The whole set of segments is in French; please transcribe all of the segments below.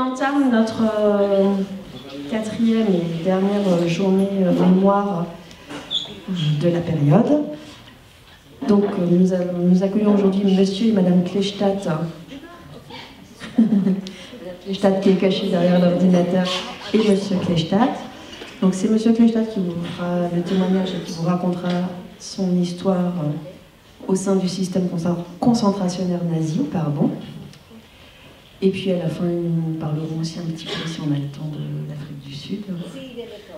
entame notre quatrième et dernière journée mémoire de la période. Donc nous accueillons aujourd'hui Monsieur et Madame Kleinstadt. Madame Kleinstadt qui est cachée derrière l'ordinateur et Monsieur Kleinstadt. Donc c'est Monsieur Kleinstadt qui vous fera le témoignage et qui vous racontera son histoire au sein du système concentrationnaire nazi, pardon. Et puis à la fin, nous parlerons aussi un petit peu, si on a le temps, de l'Afrique du Sud.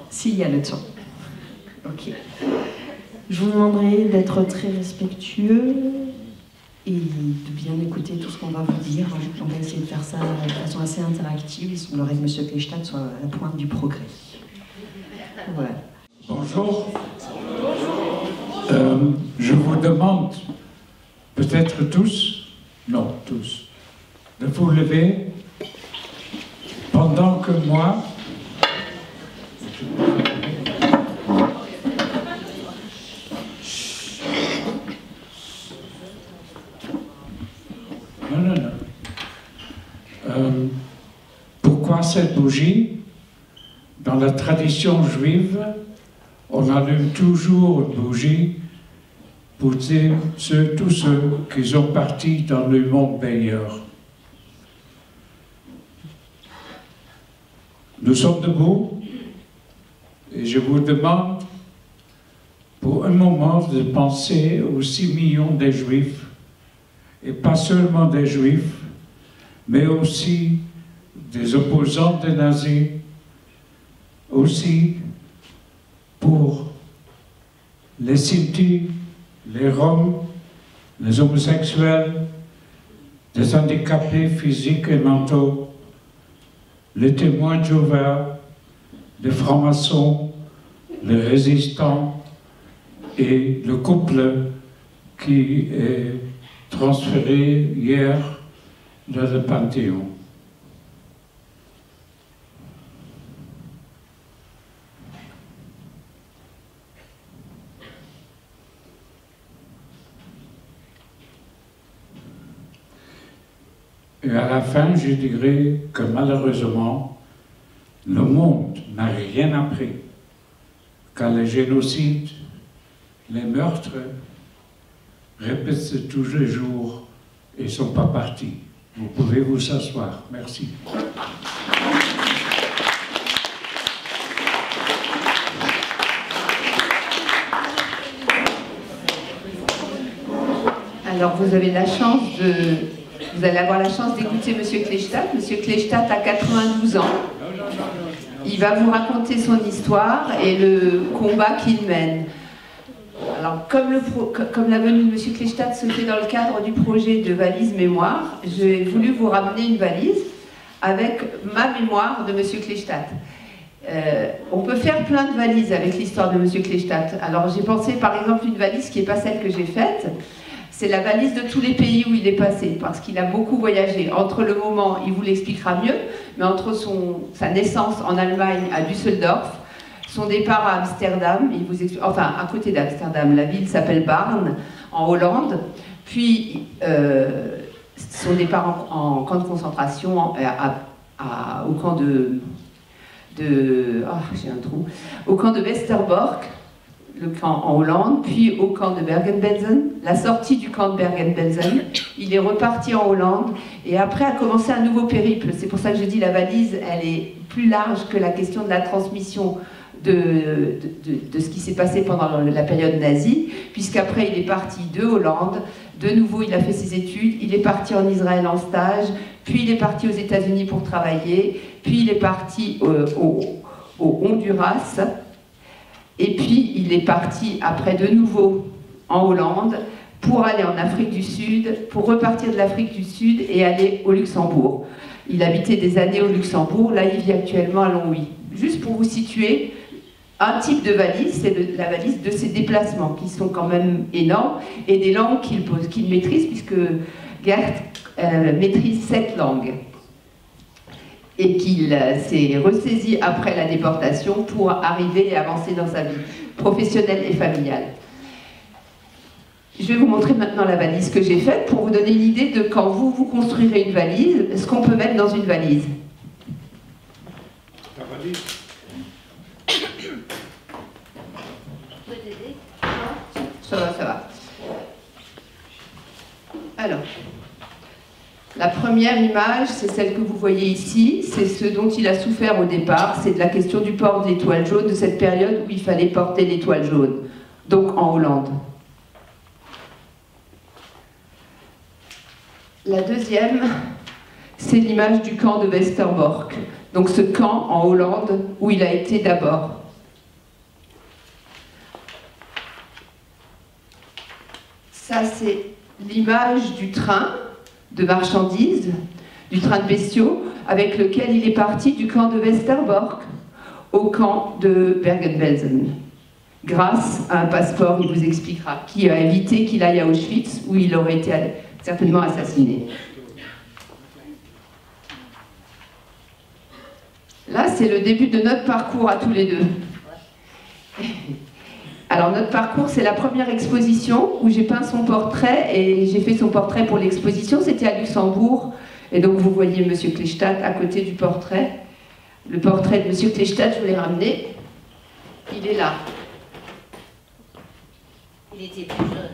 S'il y a le temps. Ok. Je vous demanderai d'être très respectueux et de bien écouter tout ce qu'on va vous dire. On va essayer de faire ça de façon assez interactive. Il semblerait que M. Kleinstadt soit à la pointe du progrès. Voilà. Bonjour. Je vous demande, peut-être tous, non tous, de vous lever pendant que moi, pourquoi cette bougie? Dans la tradition juive, on allume toujours une bougie pour dire tous ceux qui sont partis dans le monde meilleur. Nous sommes debout et je vous demande pour un moment de penser aux 6 millions des Juifs, et pas seulement des Juifs, mais aussi des opposants des nazis, aussi pour les Sinti, les Roms, les homosexuels, les handicapés physiques et mentaux, les témoins de Jéhovah, les francs-maçons, les résistants et le couple qui est transféré hier dans le Panthéon. Et à la fin, je dirais que malheureusement, le monde n'a rien appris, car les génocides, les meurtres répètent tous les jours et ne sont pas partis. Vous pouvez vous asseoir. Merci. Alors vous avez la chance vous allez avoir la chance d'écouter M. Kleinstadt. M. Kleinstadt a 92 ans. Il va vous raconter son histoire et le combat qu'il mène. Alors, comme la venue de M. Kleinstadt se fait dans le cadre du projet de valise mémoire, j'ai voulu vous ramener une valise avec ma mémoire de M. Kleinstadt. On peut faire plein de valises avec l'histoire de M. Kleinstadt. Alors, j'ai pensé par exemple une valise qui n'est pas celle que j'ai faite. C'est la valise de tous les pays où il est passé, parce qu'il a beaucoup voyagé. Entre le moment, il vous l'expliquera mieux, mais entre sa naissance en Allemagne à Düsseldorf, son départ à Amsterdam, enfin à côté d'Amsterdam, la ville s'appelle Barn, en Hollande, puis son départ en camp de concentration au camp au camp de Westerbork, le camp en Hollande, puis au camp de Bergen-Belsen, la sortie du camp de Bergen-Belsen, il est reparti en Hollande, et après a commencé un nouveau périple. C'est pour ça que je dis la valise, elle est plus large que la question de la transmission de ce qui s'est passé pendant la période nazie, puisqu'après il est parti de Hollande, de nouveau il a fait ses études, il est parti en Israël en stage, puis il est parti aux États-Unis pour travailler, puis il est parti au Honduras, et puis il est parti après de nouveau en Hollande pour aller en Afrique du Sud, pour repartir de l'Afrique du Sud et aller au Luxembourg. Il habitait des années au Luxembourg, là il vit actuellement à Longwy. Juste pour vous situer, un type de valise, c'est la valise de ses déplacements, qui sont quand même énormes, et des langues qu'il maîtrise, puisque Gert maîtrise 7 langues. Et qu'il s'est ressaisi après la déportation pour arriver et avancer dans sa vie professionnelle et familiale. Je vais vous montrer maintenant la valise que j'ai faite pour vous donner une idée de quand vous construirez une valise, ce qu'on peut mettre dans une valise. Ça va, ça va. Alors, la première image, c'est celle que vous voyez ici, c'est ce dont il a souffert au départ, c'est de la question du port de l'étoile jaune, de cette période où il fallait porter l'étoile jaune, donc en Hollande. La deuxième, c'est l'image du camp de Westerbork, donc ce camp en Hollande où il a été d'abord. Ça, c'est l'image du train de marchandises, du train de bestiaux, avec lequel il est parti du camp de Westerbork au camp de Bergen-Belsen. Grâce à un passeport, il vous expliquera, qui a évité qu'il aille à Auschwitz, où il aurait été certainement assassiné. Là, c'est le début de notre parcours à tous les deux. Alors, notre parcours, c'est la première exposition où j'ai peint son portrait et j'ai fait son portrait pour l'exposition. C'était à Luxembourg. Et donc, vous voyez M. Kleestadt à côté du portrait. Le portrait de M. Kleestadt, je vous l'ai ramené. Il est là. Il était plus jeune.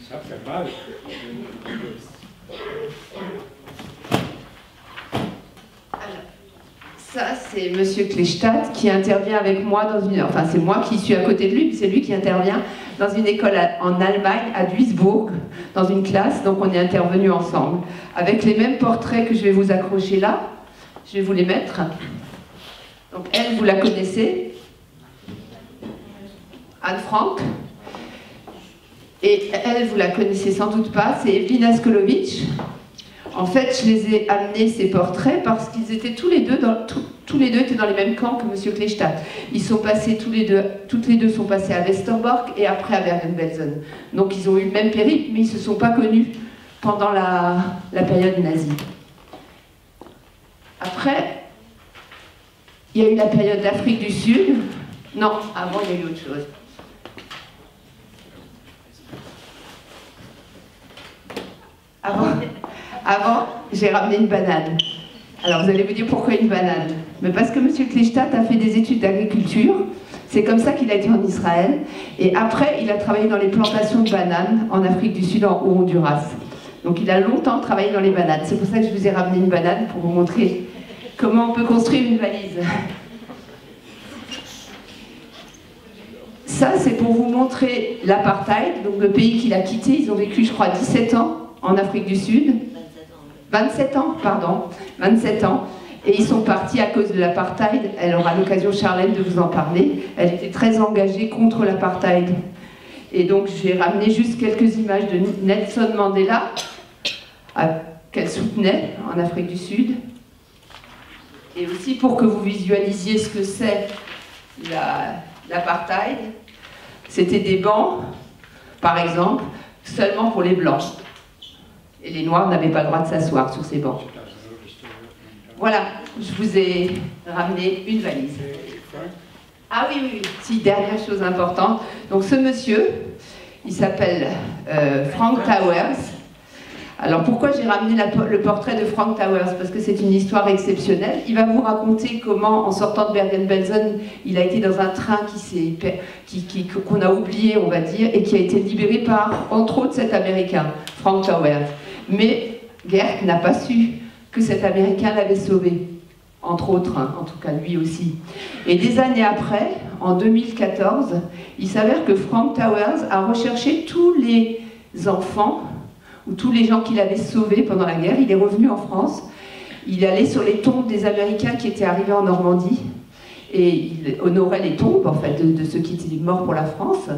Ça fait mal. Ça, c'est M. Kleestadt qui intervient avec moi dans une... Enfin, c'est moi qui suis à côté de lui, puis c'est lui qui intervient dans une école en Allemagne, à Duisbourg, dans une classe. Donc, on est intervenus ensemble, avec les mêmes portraits que je vais vous accrocher là. Je vais vous les mettre. Donc, elle, vous la connaissez. Anne Frank. Et elle, vous la connaissez sans doute pas, c'est Evelyn Askolovitch. En fait, je les ai amenés, ces portraits, parce qu'ils étaient tous les deux étaient dans les mêmes camps que M. Kleestadt. Ils sont passés toutes les deux sont passés à Westerbork et après à Bergen-Belsen. Donc ils ont eu le même périple, mais ils ne se sont pas connus pendant la période nazie. Après, il y a eu la période d'Afrique du Sud. Non, avant, il y a eu autre chose. Avant, j'ai ramené une banane. Alors vous allez vous dire pourquoi une banane? Mais parce que M. Kleestadt a fait des études d'agriculture, c'est comme ça qu'il a été en Israël, et après il a travaillé dans les plantations de bananes en Afrique du Sud, au Honduras. Donc il a longtemps travaillé dans les bananes. C'est pour ça que je vous ai ramené une banane pour vous montrer comment on peut construire une valise. Ça, c'est pour vous montrer l'apartheid, donc le pays qu'il a quitté. Ils ont vécu, je crois, 17 ans en Afrique du Sud. 27 ans, pardon, 27 ans. Et ils sont partis à cause de l'apartheid. Elle aura l'occasion, Charlène, de vous en parler. Elle était très engagée contre l'apartheid. Et donc, j'ai ramené juste quelques images de Nelson Mandela, qu'elle soutenait en Afrique du Sud. Et aussi pour que vous visualisiez ce que c'est l'apartheid. C'était des bancs, par exemple, seulement pour les Blancs. Et les Noirs n'avaient pas le droit de s'asseoir sur ces bancs. Voilà, je vous ai ramené une valise. Ah oui, oui, oui. Si, dernière chose importante. Donc ce monsieur, il s'appelle Frank Towers. Alors pourquoi j'ai ramené le portrait de Frank Towers? Parce que c'est une histoire exceptionnelle. Il va vous raconter comment, en sortant de Bergen-Belsen, il a été dans un train qu'on a oublié, on va dire, et qui a été libéré par, entre autres, cet Américain, Frank Towers. Mais Gert n'a pas su que cet Américain l'avait sauvé, entre autres, hein, en tout cas lui aussi. Et des années après, en 2014, il s'avère que Frank Towers a recherché tous les enfants ou tous les gens qu'il avait sauvés pendant la guerre. Il est revenu en France, il est allé sur les tombes des Américains qui étaient arrivés en Normandie et il honorait les tombes en fait de ceux qui étaient morts pour la France.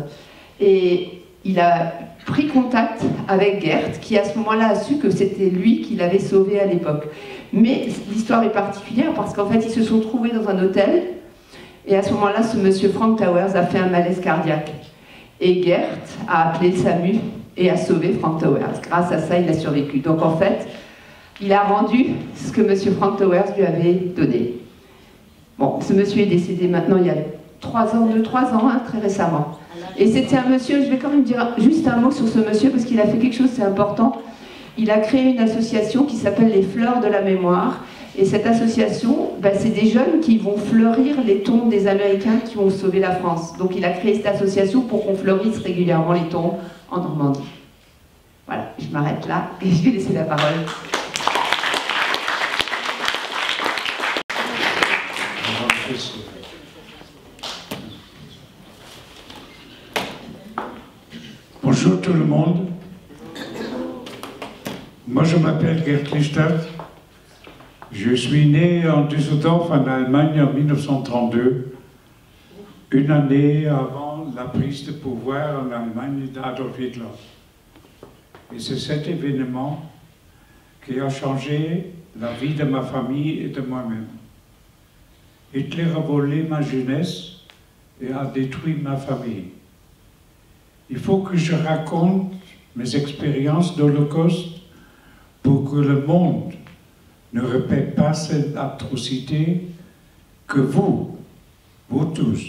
Et il a pris contact avec Gert, qui à ce moment-là a su que c'était lui qui l'avait sauvé à l'époque. Mais l'histoire est particulière parce qu'en fait ils se sont trouvés dans un hôtel et à ce moment-là ce monsieur Frank Towers a fait un malaise cardiaque. Et Gert a appelé le SAMU et a sauvé Frank Towers. Grâce à ça, il a survécu. Donc en fait, il a rendu ce que monsieur Frank Towers lui avait donné. Bon, ce monsieur est décédé maintenant il y a 3 ans, 2-3 ans, hein, très récemment. Et c'était un monsieur, je vais quand même dire juste un mot sur ce monsieur parce qu'il a fait quelque chose, c'est important. Il a créé une association qui s'appelle les Fleurs de la Mémoire Et cette association, c'est des jeunes qui vont fleurir les tombes des Américains qui ont sauvé la France. Donc il a créé cette association pour qu'on fleurisse régulièrement les tombes en Normandie. Voilà, je m'arrête là et je vais laisser la parole. Bonjour tout le monde. Moi je m'appelle Gerd Klistadt. Je suis né en Düsseldorf en Allemagne en 1932, une année avant la prise de pouvoir en Allemagne d'Adolf Hitler. Et c'est cet événement qui a changé la vie de ma famille et de moi-même. Hitler a volé ma jeunesse et a détruit ma famille. Il faut que je raconte mes expériences d'Holocauste pour que le monde ne répète pas cette atrocité, que vous tous,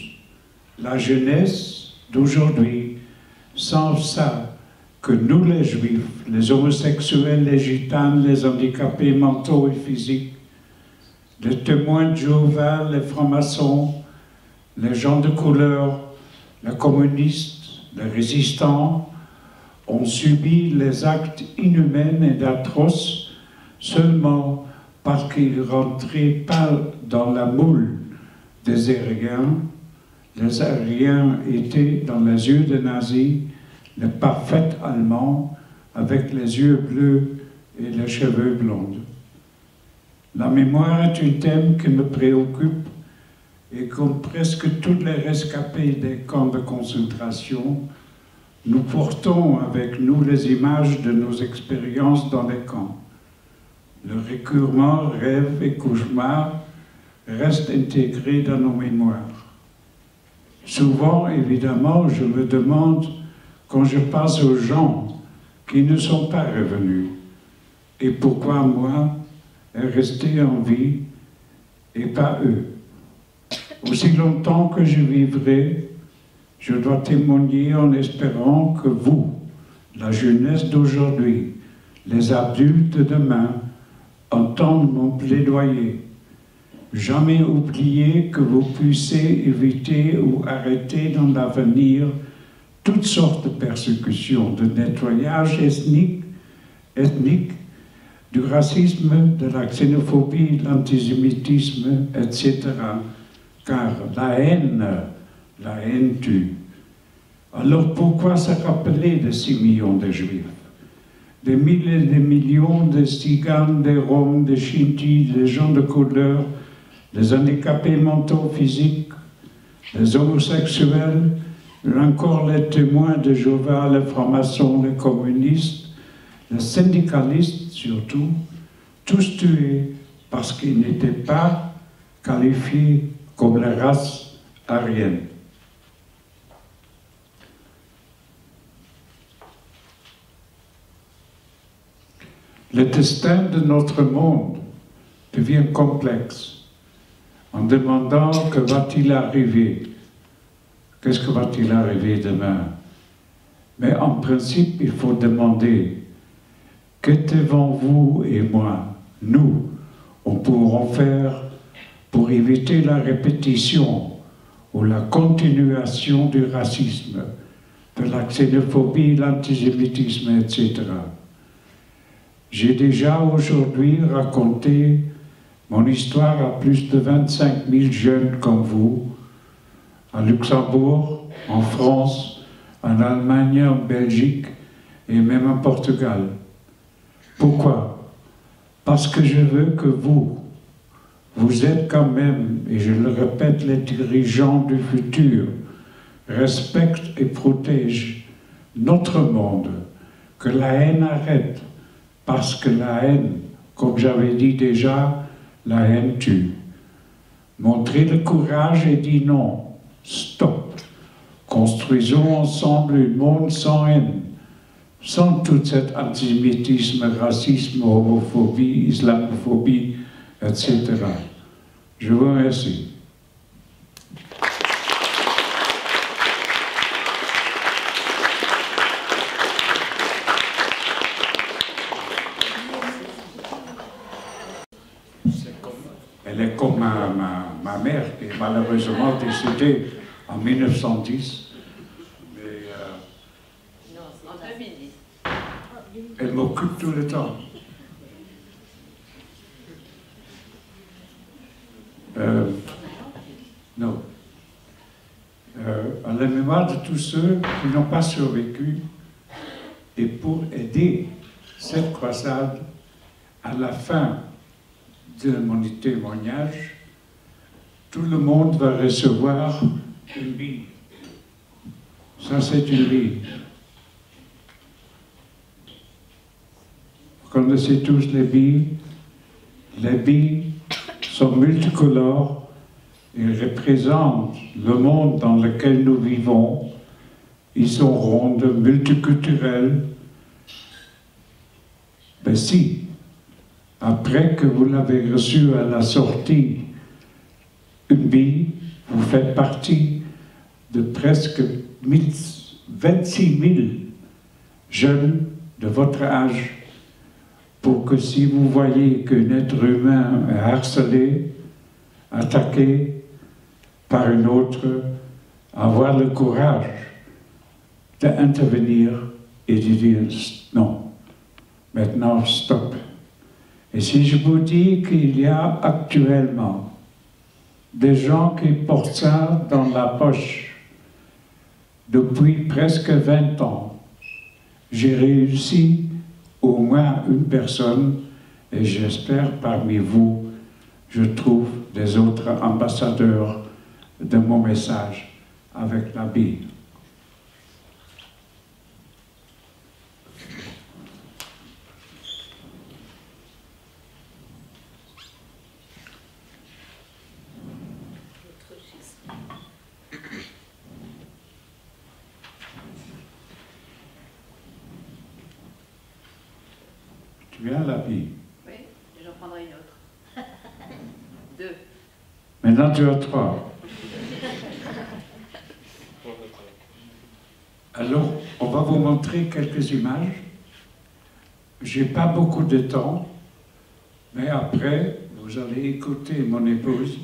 la jeunesse d'aujourd'hui, savent ça, que nous les Juifs, les homosexuels, les gitanes, les handicapés mentaux et physiques, les témoins de Jéhovah, les francs-maçons, les gens de couleur, les communistes, les résistants, ont subi les actes inhumains et atroces seulement parce qu'ils ne rentraient pas dans la moule des Aryens. Les Aryens étaient, dans les yeux des nazis, les parfaits Allemands avec les yeux bleus et les cheveux blonds. La mémoire est un thème qui me préoccupe et comme presque tous les rescapés des camps de concentration, nous portons avec nous les images de nos expériences dans les camps. Le recurrent rêve et cauchemar restent intégrés dans nos mémoires. Souvent, évidemment, je me demande, quand je pense aux gens qui ne sont pas revenus, et pourquoi moi est resté en vie et pas eux. Aussi longtemps que je vivrai, je dois témoigner en espérant que vous, la jeunesse d'aujourd'hui, les adultes de demain, entendent mon plaidoyer. Jamais oublier que vous puissiez éviter ou arrêter dans l'avenir toutes sortes de persécutions, de nettoyage ethnique, du racisme, de la xénophobie, de l'antisémitisme, etc. Car la haine tue. Alors pourquoi se rappeler de 6 millions de Juifs? Des milliers et des millions de Tziganes, des Roms, des Shintis, des gens de couleur, des handicapés mentaux physiques, des homosexuels, encore les témoins de Jéhovah, les francs-maçons, les communistes, les syndicalistes surtout, tous tués parce qu'ils n'étaient pas qualifiés comme la race aryenne. Le destin de notre monde devient complexe en demandant que va-t-il arriver, qu'est-ce que va-t-il arriver demain. Mais en principe, il faut demander que devant vous et moi, nous, on pourront faire pour éviter la répétition ou la continuation du racisme, de la xénophobie, l'antisémitisme, etc. J'ai déjà aujourd'hui raconté mon histoire à plus de 25 000 jeunes comme vous, à Luxembourg, en France, en Allemagne, en Belgique et même en Portugal. Pourquoi? Parce que je veux que vous êtes quand même, et je le répète, les dirigeants du futur, respectent et protègent notre monde, que la haine arrête, parce que la haine, comme j'avais dit déjà, la haine tue. Montrez le courage et dis non, stop. Construisons ensemble un monde sans haine, sans tout cet antisémitisme, racisme, homophobie, islamophobie, etc. Je vous remercie. Elle est comme ma mère, qui est malheureusement décédée en 1910. Mais Non, en 2010. elle m'occupe tout le temps. Non. À la mémoire de tous ceux qui n'ont pas survécu et pour aider cette croisade, à la fin de mon témoignage, tout le monde va recevoir une bille. Ça, c'est une bille. Vous connaissez tous les billes. Les billes sont multicolores. Ils représentent le monde dans lequel nous vivons. Ils sont rondes, multiculturelles. Mais si, après que vous l'avez reçu à la sortie, une bille, vous faites partie de presque 26 000 jeunes de votre âge, pour que si vous voyez qu'un être humain est harcelé, attaqué par un autre, avoir le courage d'intervenir et de dire non, maintenant stop. Et si je vous dis qu'il y a actuellement des gens qui portent ça dans la poche depuis presque 20 ans, j'ai réussi au moins une personne, et j'espère parmi vous, je trouve des autres ambassadeurs de mon message avec la Bible. Tu as la Bible? Oui, j'en prendrai une autre. 2. Maintenant tu as 3. Alors, on va vous montrer quelques images. J'ai pas beaucoup de temps, mais après, vous allez écouter mon épouse.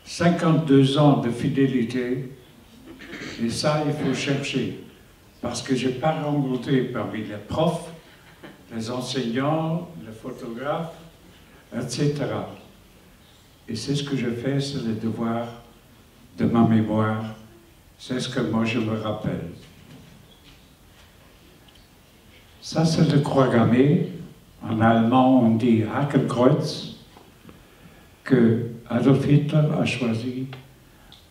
52 ans de fidélité, et ça, il faut chercher. Parce que je n'ai pas rencontré parmi les profs, les enseignants, les photographes, etc. Et c'est ce que je fais, c'est le devoir de ma mémoire. C'est ce que moi je me rappelle. Ça, c'est le croix gammée. En allemand, on dit Hakenkreuz, que Adolf Hitler a choisi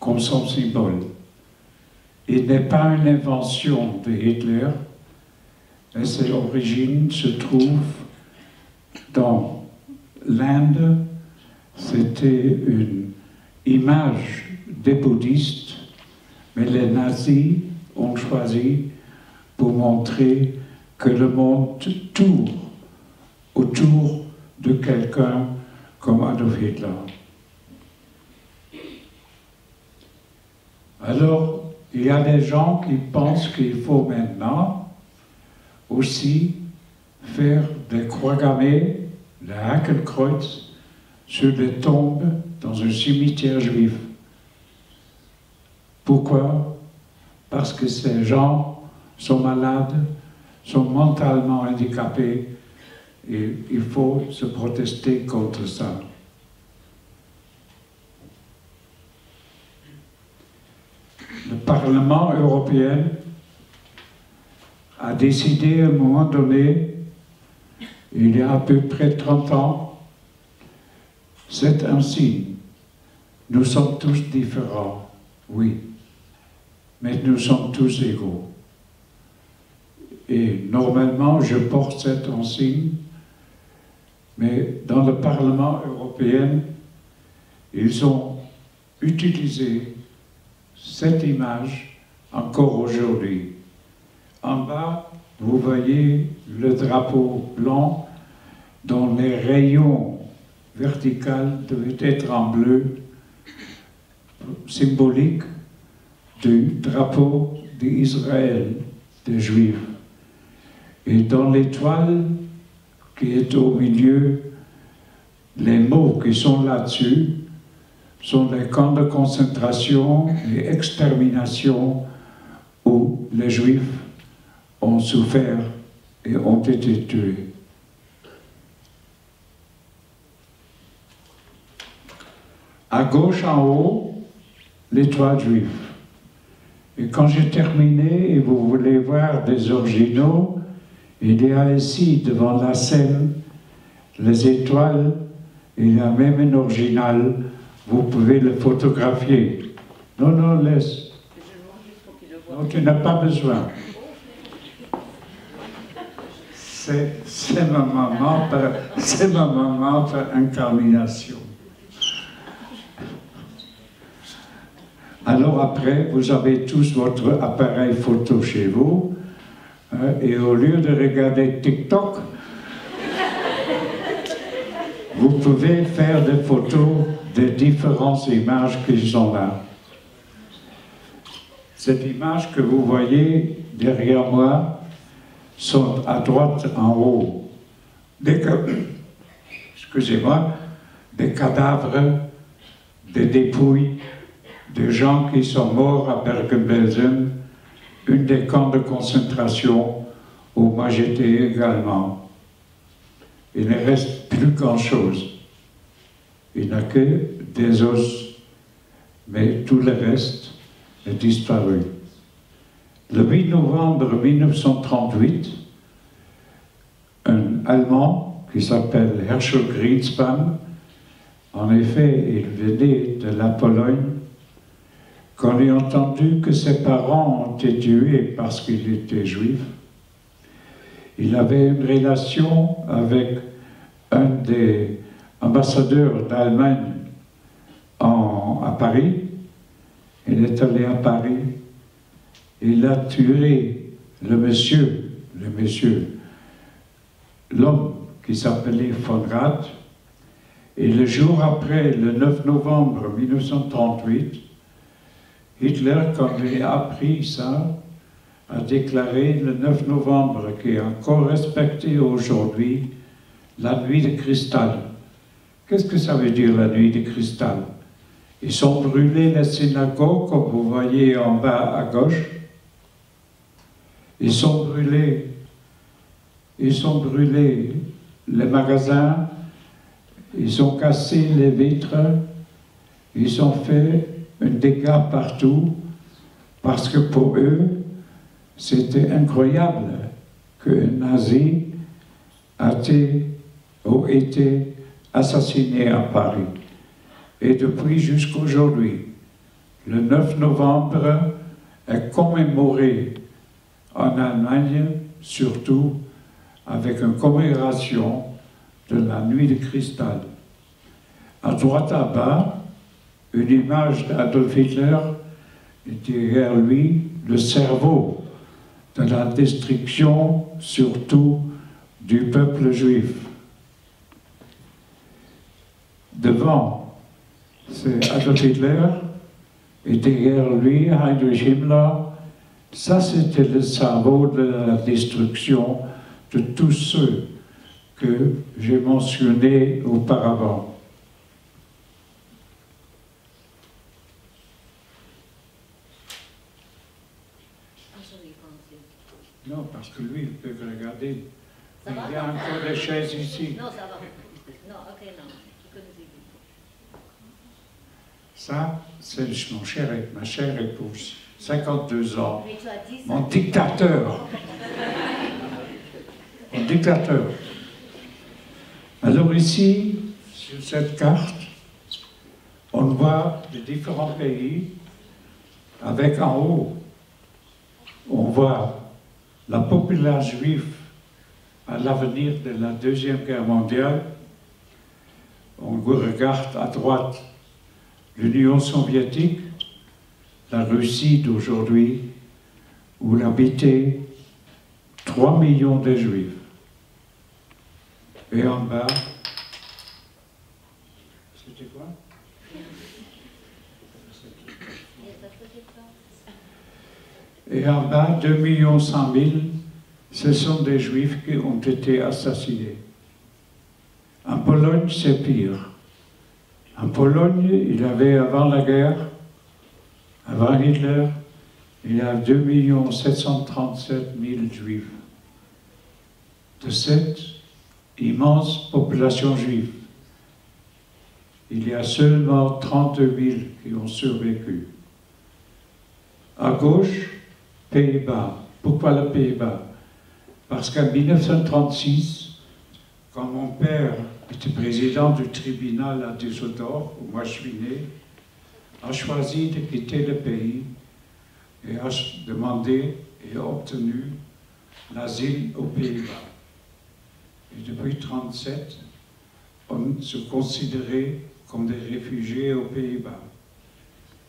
comme son symbole. Il n'est pas une invention de Hitler, mais ses origines se trouvent dans l'Inde. C'était une image des bouddhistes, mais les nazis ont choisi pour montrer que le monde tourne autour de quelqu'un comme Adolf Hitler. Alors, il y a des gens qui pensent qu'il faut maintenant aussi faire des croix gammées, le Hakenkreuz, sur les tombes dans un cimetière juif. Pourquoi? Parce que ces gens sont malades, sont mentalement handicapés, et il faut se protester contre ça. Le Parlement européen a décidé à un moment donné, il y a à peu près 30 ans, c'est un signe. Nous sommes tous différents, oui, mais nous sommes tous égaux. Et normalement, je porte cet insigne, mais dans le Parlement européen, ils ont utilisé cette image encore aujourd'hui. En bas, vous voyez le drapeau blanc dont les rayons verticaux devaient être en bleu, symbolique du drapeau d'Israël, des Juifs. Et dans l'étoile qui est au milieu, les mots qui sont là-dessus sont les camps de concentration et extermination où les Juifs ont souffert et ont été tués. À gauche en haut, l'étoile juive. Et quand j'ai terminé et vous voulez voir des originaux, il y a ici devant la scène les étoiles, il y a même un original, vous pouvez le photographier. Non, non, laisse. Non, tu n'as pas besoin. C'est ma maman par incarnation. Alors après, vous avez tous votre appareil photo chez vous, et au lieu de regarder TikTok, vous pouvez faire des photos des différentes images qui sont là. Cette image que vous voyez derrière moi sont à droite en haut. Excusez-moi, des cadavres, des dépouilles, de gens qui sont morts à Bergen-Belsen, une des camps de concentration où moi j'étais également. Il ne reste plus grand-chose. Il n'y a que des os, mais tout le reste est disparu. Le 8 novembre 1938, un Allemand qui s'appelle Herschel Greenspan, en effet, il venait de la Pologne. Quand il a entendu que ses parents ont été tués parce qu'il était juif, il avait une relation avec un des ambassadeurs d'Allemagne à Paris. Il est allé à Paris. Il a tué l'homme qui s'appelait von Rath. Et le jour après, le 9 novembre 1938, Hitler, quand il a appris ça, a déclaré le 9 novembre, qui est encore respecté aujourd'hui, la nuit de cristal. Qu'est-ce que ça veut dire, la nuit de cristal? Ils ont brûlé les synagogues, comme vous voyez en bas à gauche. Ils ont brûlé les magasins, ils ont cassé les vitres, ils ont fait un dégât partout, parce que pour eux, c'était incroyable qu'un nazi ait été assassiné à Paris. Et depuis jusqu'à aujourd'hui, le 9 novembre est commémoré en Allemagne, surtout avec une commémoration de la nuit de cristal. À droite à bas, une image d'Adolf Hitler, et derrière lui, le cerveau de la destruction, surtout du peuple juif. Devant, c'est Adolf Hitler, et derrière lui, Heinrich Himmler. Ça, c'était le cerveau de la destruction de tous ceux que j'ai mentionnés auparavant. Non, parce que lui, il peut regarder. Il y a encore des chaises ici. Non, ça va. Non, ok, non. Je connais. Ça, c'est ma chère épouse, 52 ans. Mais tu as dit ça. Mon dictateur. Mon dictateur. Alors ici, sur cette carte, on voit les différents pays avec en haut, on voit la population juive à l'avenir de la Deuxième Guerre mondiale. On regarde à droite l'Union soviétique, la Russie d'aujourd'hui, où habitaient 3 millions de Juifs. Et en bas, c'était quoi? Et en bas, 2 100 000, ce sont des Juifs qui ont été assassinés. En Pologne, c'est pire. En Pologne, il y avait avant la guerre, avant Hitler, il y a 2 737 000 juifs. De cette immense population juive, il y a seulement 32 000 qui ont survécu. À gauche, Pays-Bas. Pourquoi les Pays-Bas? Parce qu'en 1936, quand mon père était président du tribunal à Düsseldorf, où moi je suis né, a choisi de quitter le pays et a demandé et obtenu l'asile aux Pays-Bas. Et depuis 1937, on se considérait comme des réfugiés aux Pays-Bas.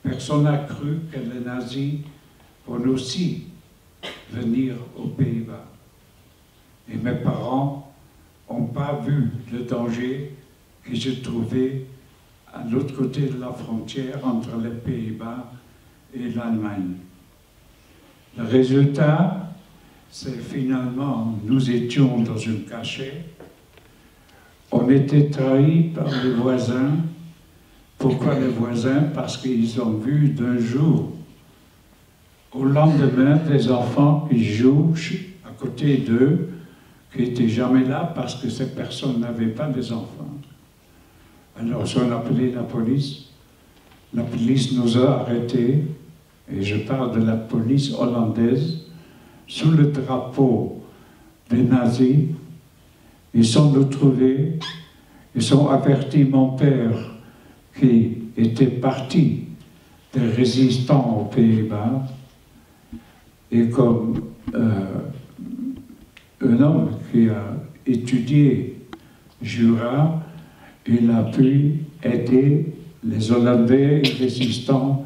Personne n'a cru que les nazis vont aussi venir aux Pays-Bas. Et mes parents n'ont pas vu le danger qui se trouvait à l'autre côté de la frontière entre les Pays-Bas et l'Allemagne. Le résultat, c'est finalement, nous étions dans une cachette, on était trahis par les voisins. Pourquoi les voisins? Parce qu'ils ont vu d'un jour au lendemain des enfants qui jouent à côté d'eux, qui n'étaient jamais là parce que ces personnes n'avaient pas des enfants. Alors ils ont appelé la police nous a arrêtés, et je parle de la police hollandaise, sous le drapeau des nazis. Ils sont nous trouvés, ils ont averti mon père qui était parti des résistants aux Pays-Bas, et comme un homme qui a étudié Jura, il a pu aider les Hollandais résistants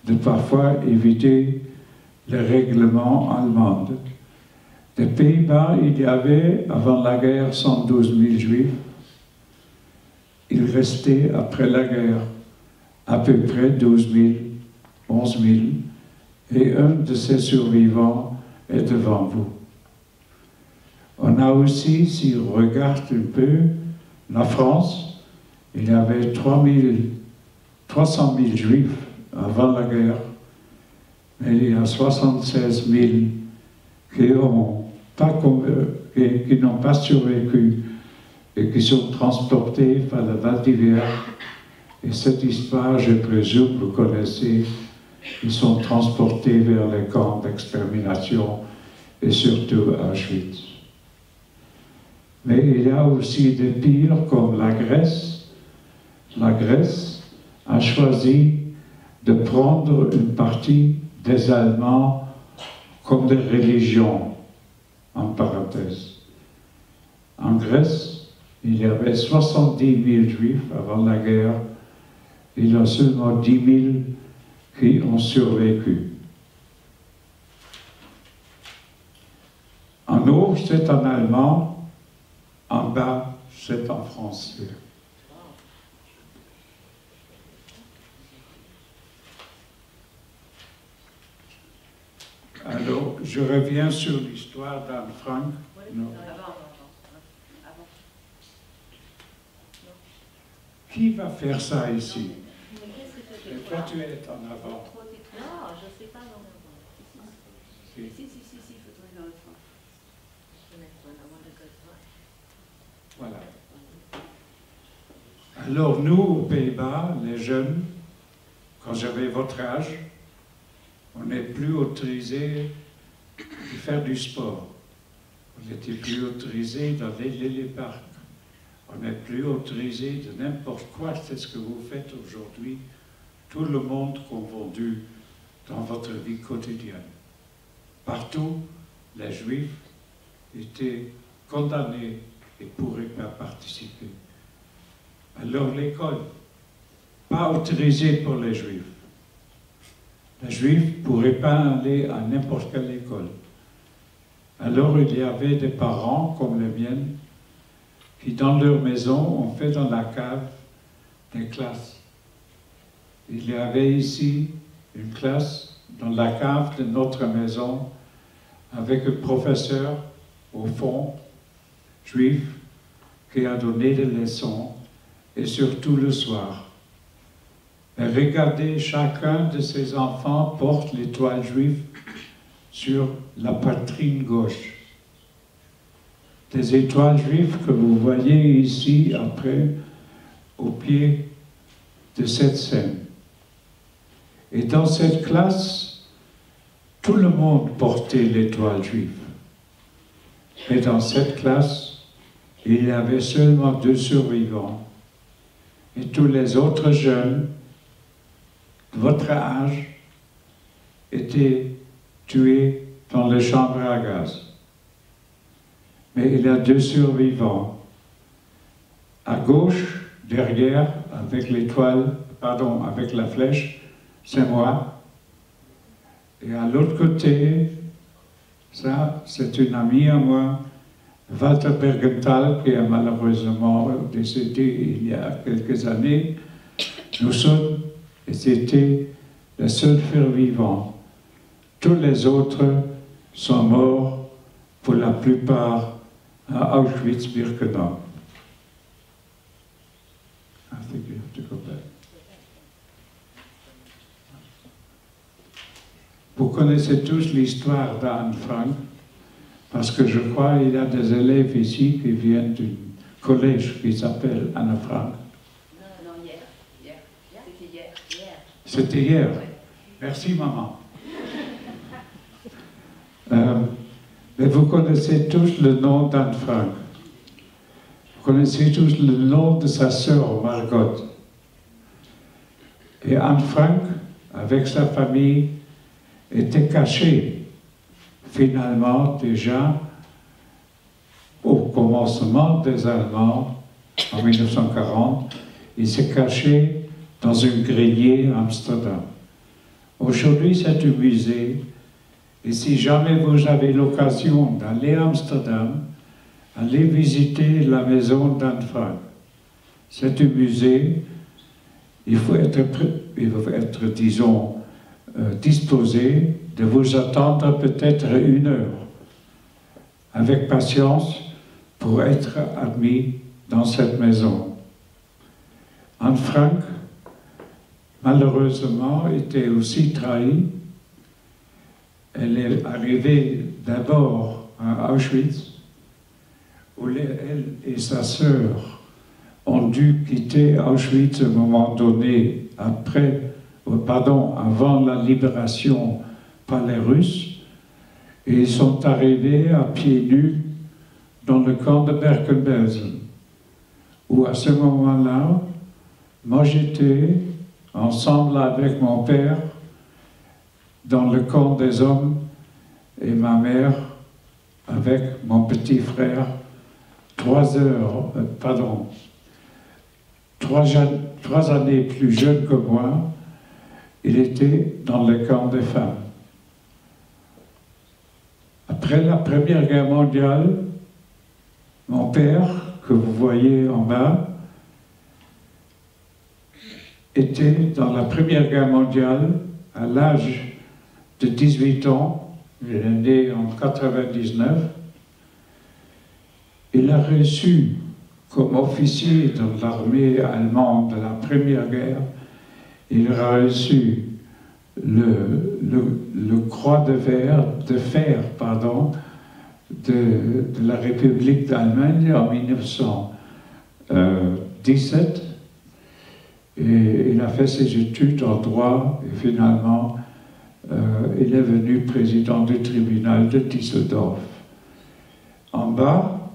de parfois éviter les règlements allemands. Des Pays-Bas, il y avait, avant la guerre, 112 000 juifs. Il restait, après la guerre, à peu près 12 000, 11 000, et un de ces survivants est devant vous. On a aussi, si on regarde un peu, la France, il y avait 300 000 juifs avant la guerre, mais il y a 76 000 qui n'ont pas survécu et qui sont transportés par le Val d'Hiver. Et cette histoire, je présume, vous connaissez, ils sont transportés vers les camps d'extermination et surtout à Auschwitz. Mais il y a aussi des pires comme la Grèce. La Grèce a choisi de prendre une partie des Allemands comme des religions, en parenthèse. En Grèce, il y avait 70 000 juifs avant la guerre. Il y a seulement 10 000 qui ont survécu. En haut, c'est en allemand. En bas, c'est en français. Alors, je reviens sur l'histoire d'Anne Frank. Non. Qui va faire ça ici? Toi, tu es en avant. Non, je ne sais pas en avant. Si, il faudrait dans le fond. Voilà. Alors, nous, aux Pays-Bas, les jeunes, quand j'avais votre âge, on n'est plus autorisé de faire du sport. On n'était plus autorisé d'aller les parcs. On n'est plus autorisé de n'importe quoi. C'est ce que vous faites aujourd'hui, tout le monde confondu dans votre vie quotidienne. Partout, les Juifs étaient condamnés et ne pourraient pas participer. Alors l'école, pas autorisée pour les Juifs. Les Juifs ne pourraient pas aller à n'importe quelle école. Alors il y avait des parents comme les miennes qui dans leur maison ont fait dans la cave des classes. Il y avait ici une classe dans la cave de notre maison avec un professeur au fond, juif, qui a donné des leçons, et surtout le soir. Et regardez, chacun de ces enfants porte l'étoile juive sur la poitrine gauche. Des étoiles juives que vous voyez ici, après, au pied de cette scène. Et dans cette classe, tout le monde portait l'étoile juive. Mais dans cette classe, il y avait seulement 2 survivants. Et tous les autres jeunes, de votre âge, étaient tués dans les chambres à gaz. Mais il y a 2 survivants. À gauche, derrière, avec l'étoile, pardon, avec la flèche, c'est moi. Et à l'autre côté, ça, c'est une amie à moi, Walter Bergenthal, qui est malheureusement décédé il y a quelques années. Nous sommes, et c'était le seul survivant. Tous les autres sont morts, pour la plupart, à Auschwitz-Birkenau. I think you have to go back. Vous connaissez tous l'histoire d'Anne Frank, parce que je crois qu'il y a des élèves ici qui viennent du collège qui s'appelle Anne Frank. Non, hier. C'était hier. C'était hier. Ouais. Merci, maman. Mais vous connaissez tous le nom d'Anne Frank. Vous connaissez tous le nom de sa sœur, Margot. Et Anne Frank, avec sa famille, était cachée, finalement, déjà, au commencement des Allemands, en 1940, il s'est caché dans une grenier à Amsterdam. Aujourd'hui, c'est un musée. Et si jamais vous avez l'occasion d'aller à Amsterdam, allez visiter la maison d'Anne Frank. C'est un musée. Il faut être disons, disposé de vous attendre peut-être 1 heure, avec patience, pour être admis dans cette maison. Anne Frank, malheureusement, était aussi trahie. Elle est arrivée d'abord à Auschwitz, où elle et sa sœur ont dû quitter Auschwitz à un moment donné, avant la libération par les Russes, et ils sont arrivés à pieds nus dans le camp de Bergen-Belsen, où à ce moment-là, moi j'étais ensemble avec mon père dans le camp des hommes et ma mère avec mon petit frère, 3 années plus jeune que moi, il était dans le camp des femmes. Après la Première Guerre mondiale, mon père, que vous voyez en bas, était dans la Première Guerre mondiale à l'âge de 18 ans, il est né en 1999. Il a reçu comme officier dans l'armée allemande de la Première Guerre, il a reçu le croix de fer de la République d'Allemagne en 1917. Et il a fait ses études en droit et finalement il est devenu président du tribunal de Düsseldorf. En bas,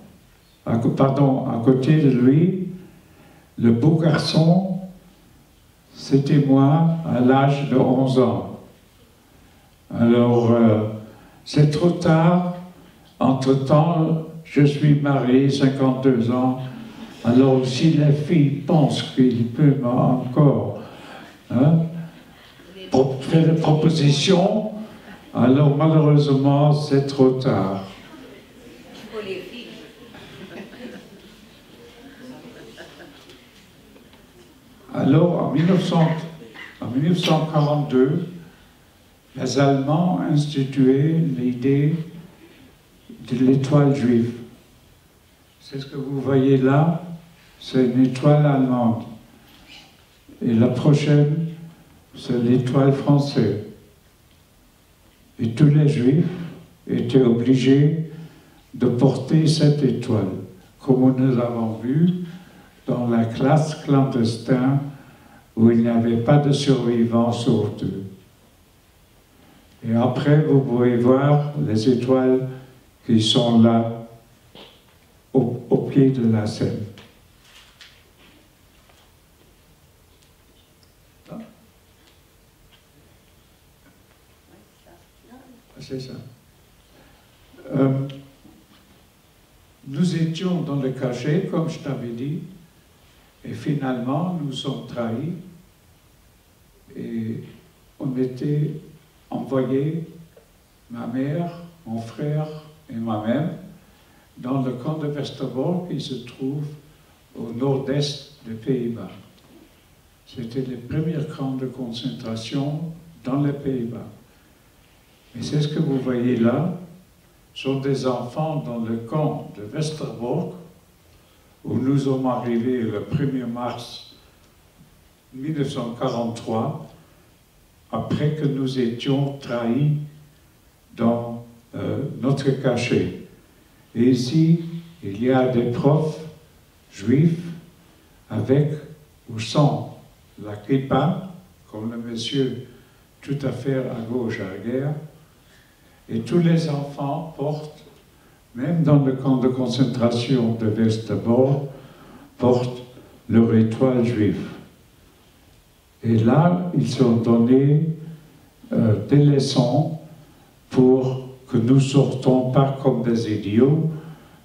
à côté de lui, le beau garçon, c'était moi à l'âge de 11 ans. Alors, c'est trop tard. Entre-temps, je suis marié, 52 ans. Alors, si les filles pensent qu'il peut encore faire des propositions, alors malheureusement, c'est trop tard. Alors, en 1942, les Allemands ont institué l'idée de l'étoile juive. C'est ce que vous voyez là, c'est une étoile allemande. Et la prochaine, c'est l'étoile française. Et tous les juifs étaient obligés de porter cette étoile, comme nous avons vu dans la classe clandestine où il n'y avait pas de survivants sauf deux. Et après, vous pouvez voir les étoiles qui sont là, au pied de la scène. C'est ça. Nous étions dans le cachet, comme je t'avais dit, et finalement, nous sommes trahis et on était envoyés, ma mère, mon frère et moi-même, dans le camp de Westerbork qui se trouve au nord-est des Pays-Bas. C'était les premiers camps de concentration dans les Pays-Bas. Et c'est ce que vous voyez là, sont des enfants dans le camp de Westerbork, où nous sommes arrivés le 1er mars 1943, après que nous étions trahis dans notre cachet. Et ici, il y a des profs juifs avec ou sans la kippa, comme le monsieur tout à fait à gauche arrière, et tous les enfants portent, même dans le camp de concentration de Westerbork, portent leur étoile juive. Et là, ils sont donnés des leçons pour que nous ne sortons pas comme des idiots,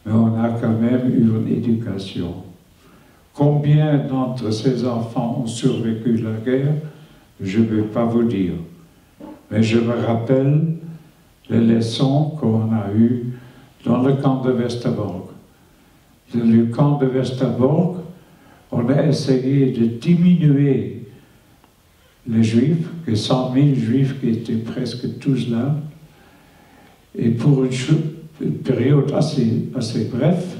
mais on a quand même eu une éducation. Combien d'entre ces enfants ont survécu la guerre, je ne vais pas vous dire. Mais je me rappelle les leçons qu'on a eues dans le camp de Westerbork. Dans le camp de Westerbork, on a essayé de diminuer les Juifs, que 100 000 Juifs qui étaient presque tous là, et pour une période assez brève,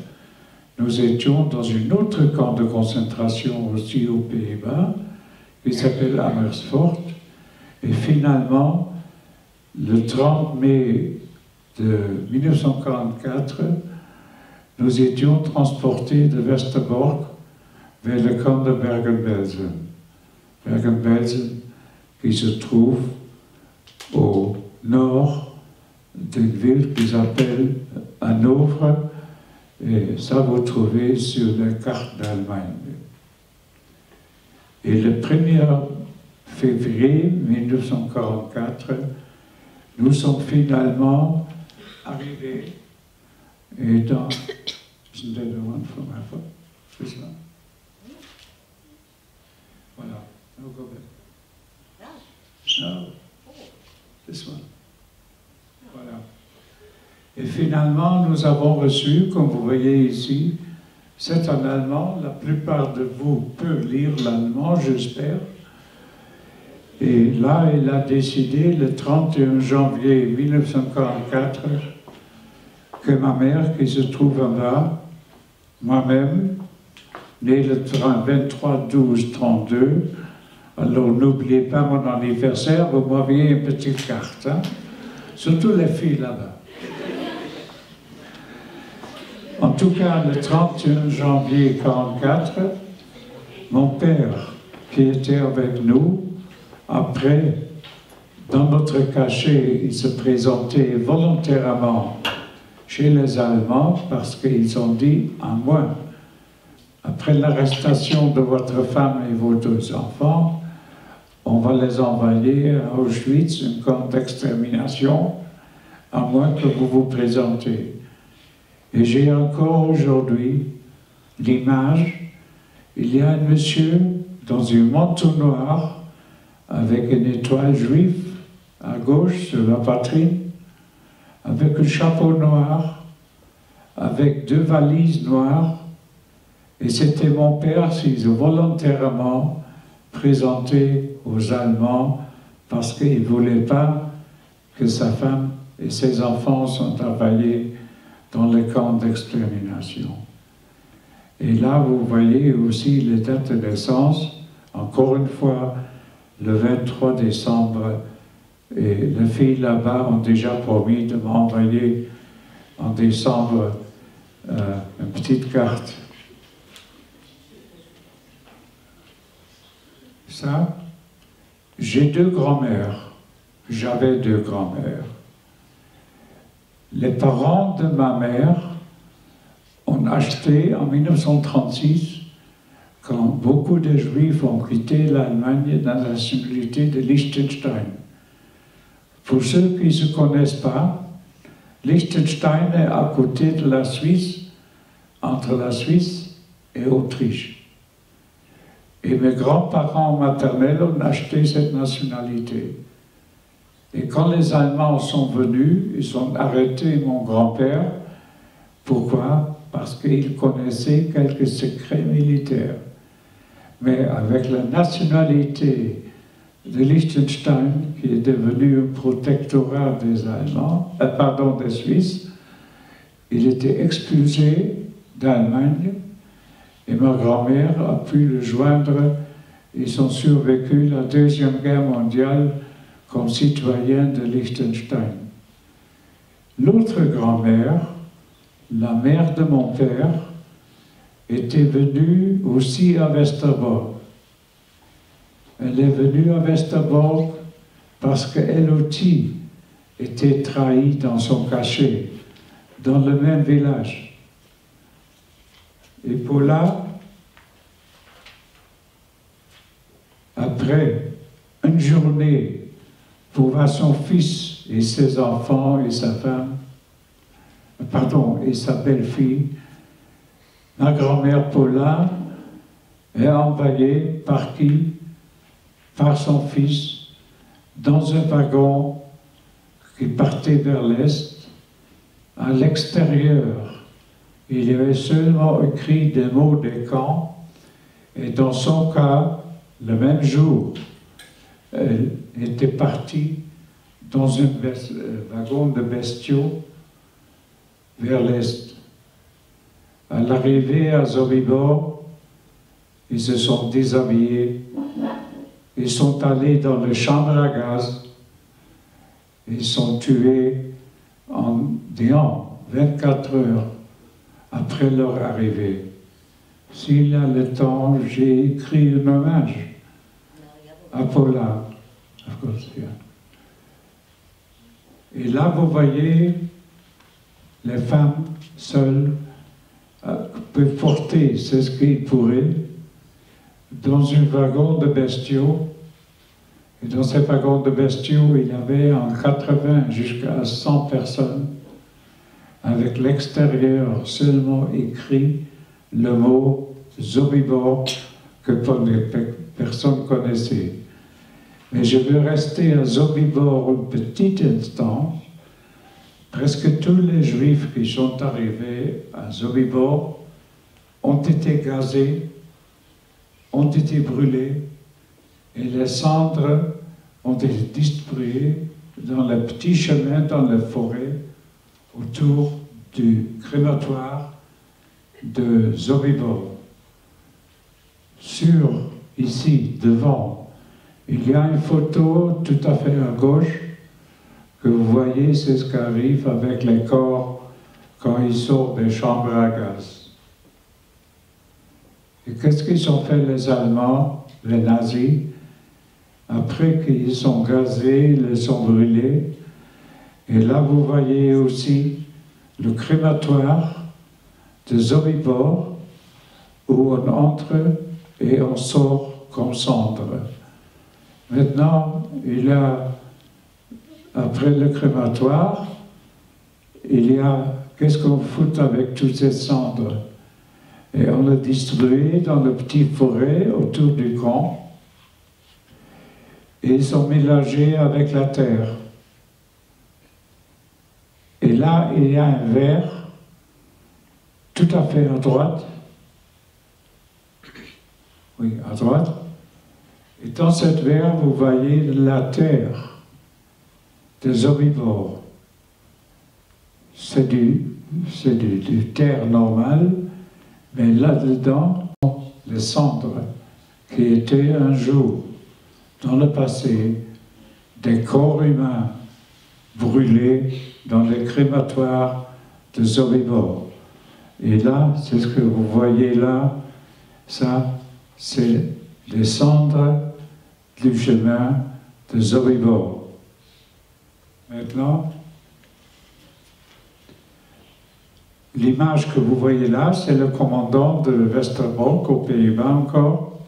nous étions dans un autre camp de concentration aussi aux Pays-Bas, qui s'appelle Amersfoort, et finalement, le 30 mai de 1944, nous étions transportés de Westerbork vers le camp de Bergen-Belsen. Bergen-Belsen qui se trouve au nord d'une ville qui s'appelle Hanovre, et ça vous trouvez sur la carte d'Allemagne. Et le 1er février 1944, nous sommes finalement arrivés et dans... Isn't that the one from Alpha? This one. Voilà. No, go back. No. This one. Voilà. Et finalement, nous avons reçu, comme vous voyez ici, c'est en allemand. La plupart de vous peuvent lire l'allemand, j'espère. Et là, il a décidé, le 31 janvier 1944, que ma mère, qui se trouve en bas, moi-même, né le 23-12-32, alors n'oubliez pas mon anniversaire, vous m'envoyez une petite carte, hein? Surtout les filles là-bas. En tout cas, le 31 janvier 1944, mon père, qui était avec nous, après, dans notre cachet, il se présentait volontairement chez les Allemands parce qu'ils ont dit à moi, après l'arrestation de votre femme et vos deux enfants, on va les envoyer à Auschwitz, un camp d'extermination, à moins que vous vous présentez. Et j'ai encore aujourd'hui l'image, il y a un monsieur dans un manteau noir avec une étoile juive à gauche sur la poitrine, avec un chapeau noir, avec deux valises noires, et c'était mon père qui s'est volontairement présenté aux Allemands parce qu'il ne voulait pas que sa femme et ses enfants soient envoyés dans les camps d'extermination. Et là, vous voyez aussi les dates de naissance. Encore une fois, le 23 décembre. Et les filles là-bas ont déjà promis de m'envoyer en décembre une petite carte. Ça, j'ai deux grands-mères. J'avais deux grands-mères. Les parents de ma mère ont acheté en 1936, quand beaucoup de Juifs ont quitté l'Allemagne, la nationalité de Liechtenstein. Pour ceux qui ne se connaissent pas, Liechtenstein est à côté de la Suisse, entre la Suisse et l'Autriche. Et mes grands-parents maternels ont acheté cette nationalité. Et quand les Allemands sont venus, ils ont arrêté mon grand-père. Pourquoi? Parce qu'ils connaissaient quelques secrets militaires. Mais avec la nationalité de Liechtenstein, qui est devenu un protectorat des Allemands, des Suisses, il était expulsé d'Allemagne et ma grand-mère a pu le joindre. Ils ont survécu la Deuxième Guerre mondiale comme citoyens de Liechtenstein. L'autre grand-mère, la mère de mon père, était venue aussi à Westerbork. Elle est venue à Westerbork parce qu'elle aussi était trahie dans son cachet, dans le même village. Et Paula, après une journée pour voir son fils et ses enfants et sa femme, et sa belle-fille, ma grand-mère Paula est envoyée par qui? Par son fils, dans un wagon qui partait vers l'est. À l'extérieur, il y avait seulement écrit des mots des camps, et dans son cas, le même jour, elle était partie dans un wagon de bestiaux vers l'est. À l'arrivée à Sobibor, ils se sont déshabillés, ils sont allés dans les chambres à gaz, ils sont tués en 24 heures après leur arrivée. S'il y a le temps, j'ai écrit un hommage à Paula. Et là, vous voyez, les femmes seules peuvent porter ce qu'ils pourraient dans un wagon de bestiaux. Et dans ces wagons de bestiaux, il y avait en 80 jusqu'à 100 personnes, avec l'extérieur seulement écrit le mot Sobibor que personne ne connaissait. Mais je veux rester à Sobibor un petit instant. Presque tous les Juifs qui sont arrivés à Sobibor ont été gazés, ont été brûlés, et les cendres ont été distribuées dans les petits chemins, dans les forêts, autour du crématoire de Sobibor. Ici, devant, il y a une photo tout à fait à gauche, que vous voyez, c'est ce qui arrive avec les corps quand ils sortent des chambres à gaz. Et qu'est-ce qu'ils ont fait les Allemands, les nazis? Après qu'ils sont gazés, ils les ont brûlés. Et là, vous voyez aussi le crématoire de Sobibor, où on entre et on sort comme cendre. Maintenant, après le crématoire, il y a qu'est-ce qu'on fout avec toutes ces cendres? Et on les distribue dans les petites forêts autour du camp. Et ils sont mélangés avec la terre. Et là, il y a un verre tout à fait à droite. Oui, à droite. Et dans cette verre, vous voyez la terre de Sobibor. C'est du terre normale, Mais là-dedans, les cendres qui étaient un jour, dans le passé, des corps humains brûlés dans les crématoires de Sobibor. Et là, c'est ce que vous voyez là, ça, c'est les cendres du chemin de Sobibor. Maintenant, l'image que vous voyez là, c'est le commandant de Westerbork aux Pays-Bas encore,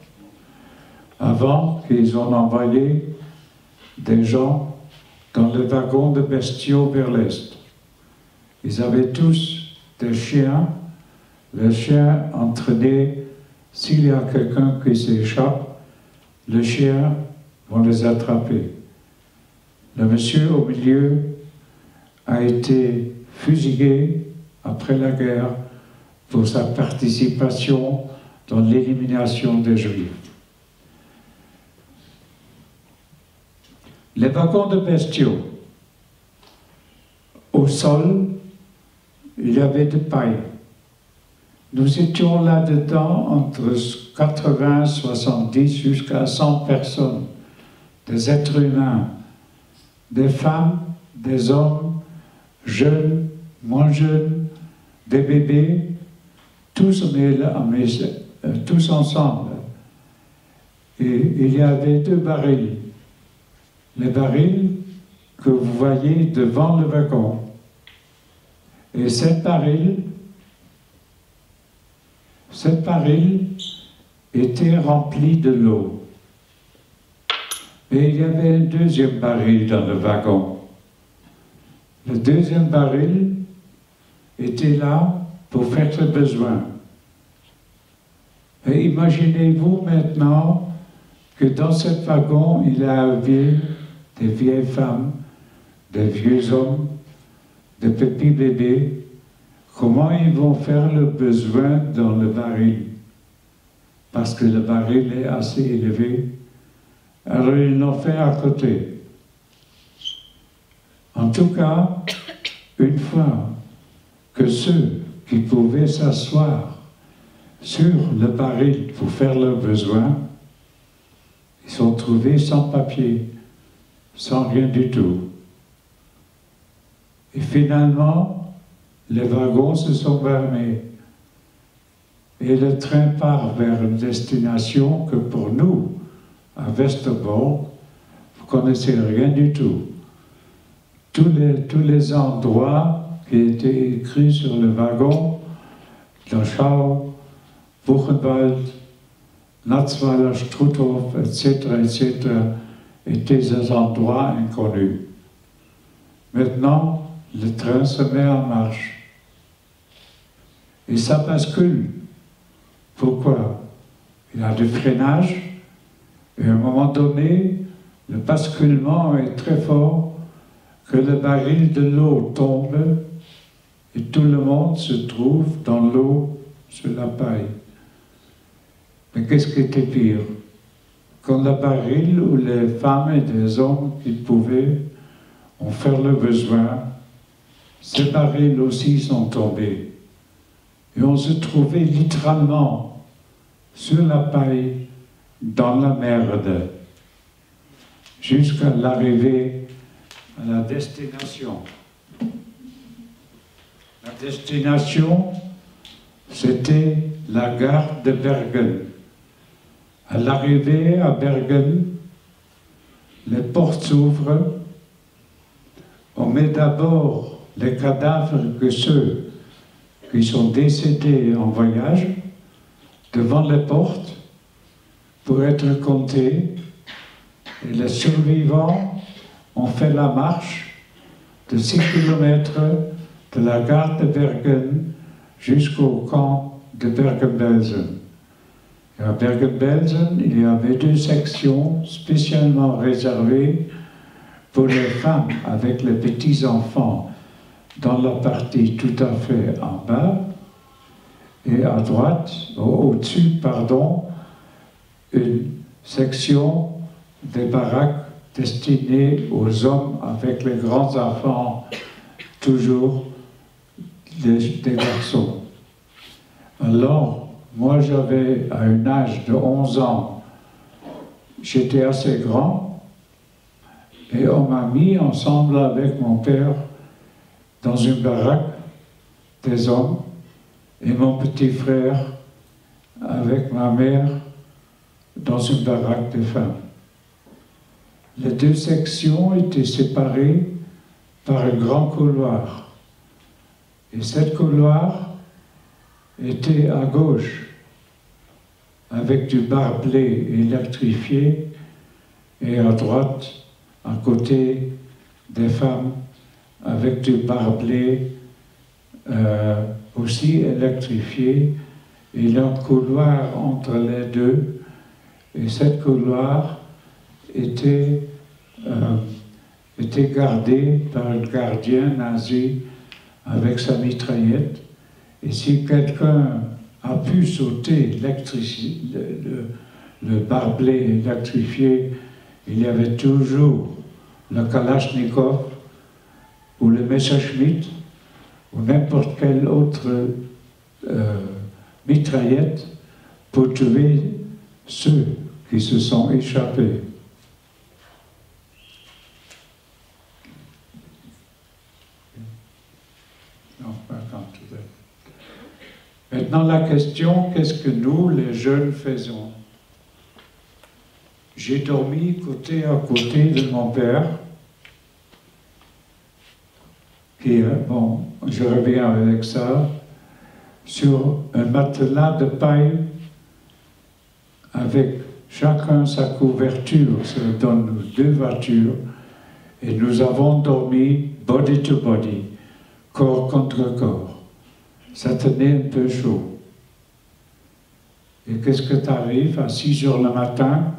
avant qu'ils ont envoyé des gens dans le wagon de bestiaux vers l'est. Ils avaient tous des chiens. Les chiens entraînés, s'il y a quelqu'un qui s'échappe, les chiens vont les attraper. Le monsieur au milieu a été fusillé après la guerre pour sa participation dans l'élimination des Juifs. Les wagons de bestiaux, au sol, il y avait de paille. Nous étions là-dedans entre 80, 70 jusqu'à 100 personnes, des êtres humains, des femmes, des hommes, jeunes, moins jeunes, des bébés, tous ensemble. Et il y avait 2 barils. Les barils que vous voyez devant le wagon. Et cette baril était remplie de l'eau. Et il y avait un deuxième baril dans le wagon. Le deuxième baril était là pour faire le besoin. Et imaginez-vous maintenant que dans ce wagon, il y avait des vieilles femmes, des vieux hommes, des petits bébés. Comment ils vont faire le besoin dans le baril? Parce que le baril est assez élevé. Alors ils l'ont fait à côté. En tout cas, une fois que ceux qui pouvaient s'asseoir sur le baril pour faire leurs besoins, ils sont trouvés sans papier, sans rien du tout. Et finalement, les wagons se sont fermés. Et le train part vers une destination que pour nous, à Westerbork, vous ne connaissez rien du tout. Tous les endroits qui étaient écrits sur le wagon, Dachau, Buchenwald, Natzweiler, Struthof, etc., étaient des endroits inconnus. Maintenant, le train se met en marche. Et ça bascule. Pourquoi? Il y a du freinage, et à un moment donné, le basculement est très fort, que le baril de l'eau tombe, et tout le monde se trouve dans l'eau sur la paille. Mais qu'est-ce qui était pire? Quand le baril où les femmes et les hommes qui pouvaient ont fait le besoin, ces barils aussi sont tombés. Et on se trouvait littéralement sur la paille, dans la merde, jusqu'à l'arrivée à la destination. La destination, c'était la gare de Bergen. À l'arrivée à Bergen, les portes s'ouvrent. On met d'abord les cadavres que ceux qui sont décédés en voyage devant les portes pour être comptés. Et les survivants ont fait la marche de 6 km de la gare de Bergen jusqu'au camp de Bergen-Belsen. Et à Bergen-Belsen, il y avait 2 sections spécialement réservées pour les femmes avec les petits-enfants dans la partie tout à fait en bas, et à droite, au-dessus, pardon, une section des baraques destinées aux hommes avec les grands enfants, toujours des garçons. Alors, moi j'avais, à un âge de 11 ans, j'étais assez grand, et on m'a mis ensemble avec mon père dans une baraque des hommes, et mon petit frère avec ma mère dans une baraque des femmes. Les deux sections étaient séparées par un grand couloir. Et cette couloir était à gauche, avec du barbelé électrifié, et à droite, à côté des femmes, avec du barbelé aussi électrifié. Il y a un couloir entre les deux, et cette couloir était gardé par un gardien nazi avec sa mitraillette. Et si quelqu'un a pu sauter le barbelé électrifié, il y avait toujours le Kalachnikov ou le Messerschmitt ou n'importe quelle autre mitraillette pour tuer ceux qui se sont échappés. Maintenant, la question, qu'est-ce que nous, les jeunes, faisons? J'ai dormi côté à côté de mon père, qui, bon, je reviens avec ça, sur un matelas de paille, avec chacun sa couverture. Ça donne 2 voitures, et nous avons dormi body to body, corps contre corps. Ça tenait un peu chaud. Et qu'est-ce que t'arrive à 6 heures le matin,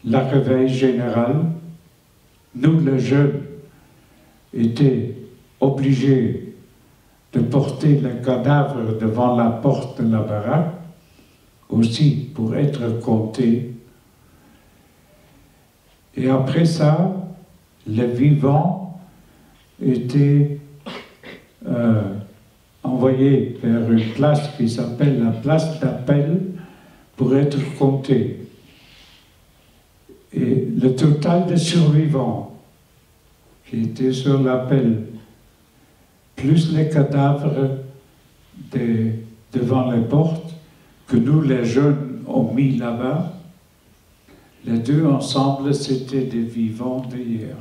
le réveil général? Nous, les jeunes, étaient obligés de porter le cadavre devant la porte de la baraque, aussi pour être comptés. Et après ça, les vivants étaient envoyés vers une place qui s'appelle la place d'appel pour être comptés. Et le total de survivants qui étaient sur l'appel, plus les cadavres devant les portes, que nous, les jeunes, ont mis là-bas, les deux ensemble, c'était des vivants d'hier.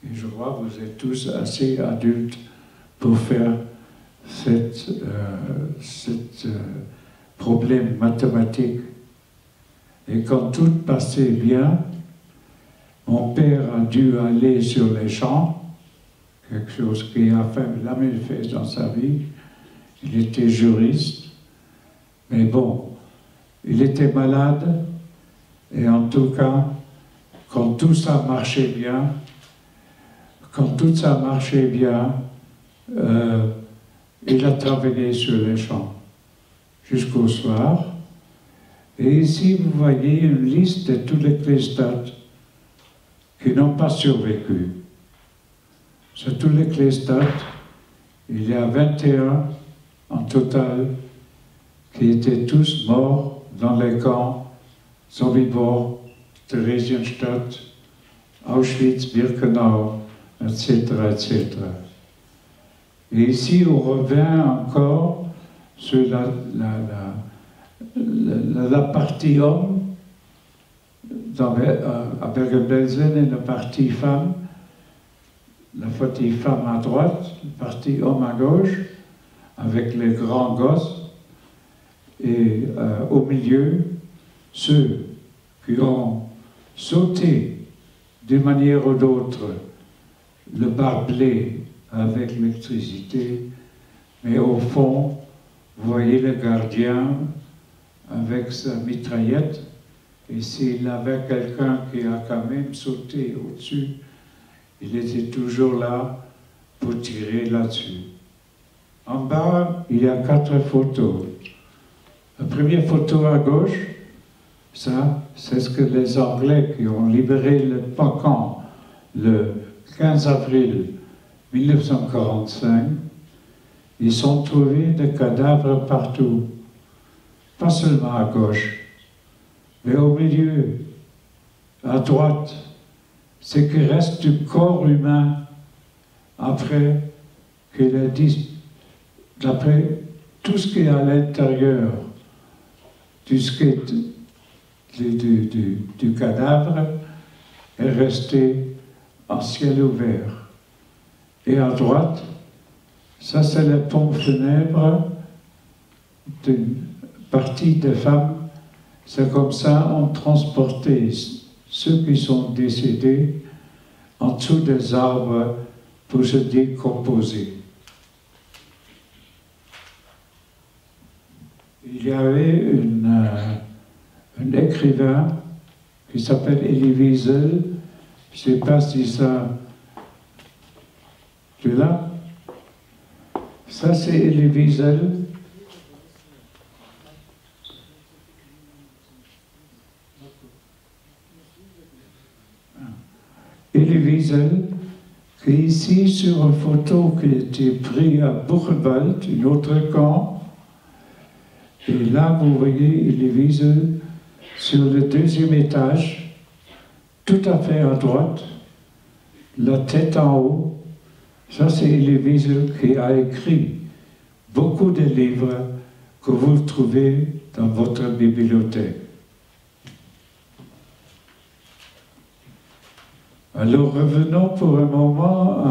Et je crois que vous êtes tous assez adultes pour faire cette problème mathématique. Et quand tout passait bien, mon père a dû aller sur les champs, quelque chose qu'il n'a jamais fait dans sa vie. Il était juriste, mais bon, il était malade, et en tout cas, quand tout ça marchait bien, il a travaillé sur les champs jusqu'au soir. Et ici, vous voyez une liste de tous les Cléstats qui n'ont pas survécu. Sur tous les Cléstats, il y a 21 en total qui étaient tous morts dans les camps Sobibor, Theresienstadt, Auschwitz, Birkenau, etc., etc. Et ici, on revient encore sur la partie homme à Bergen-Belsen et la partie femme. La partie femme à droite, la partie homme à gauche, avec les grands gosses. Et au milieu, ceux qui ont sauté d'une manière ou d'autre le barbelé avec l'électricité, mais au fond, vous voyez le gardien avec sa mitraillette, et s'il avait quelqu'un qui a quand même sauté au-dessus, il était toujours là pour tirer là-dessus. En bas, il y a 4 photos. La première photo à gauche, ça, c'est ce que les Anglais qui ont libéré le camp le 15 avril 1945, ils ont trouvé des cadavres partout, pas seulement à gauche, mais au milieu, à droite, ce qui reste du corps humain après qu'il a dit, d'après tout ce qui est à l'intérieur du squelette du cadavre est resté en ciel ouvert. Et à droite, ça c'est la pompe funèbre d'une partie des femmes. C'est comme ça on transportait ceux qui sont décédés en dessous des arbres pour se décomposer. Il y avait un écrivain qui s'appelle Elie Wiesel. Je ne sais pas si ça... Tu l'as? Ça, c'est Elie Wiesel. Elie Wiesel, qui est ici sur une photo qui a été prise à Buchenwald, un autre camp. Et là, vous voyez Elie Wiesel sur le deuxième étage, tout à fait à droite, la tête en haut. Ça, c'est Elie Wiesel qui a écrit beaucoup de livres que vous trouvez dans votre bibliothèque. Alors, revenons pour un moment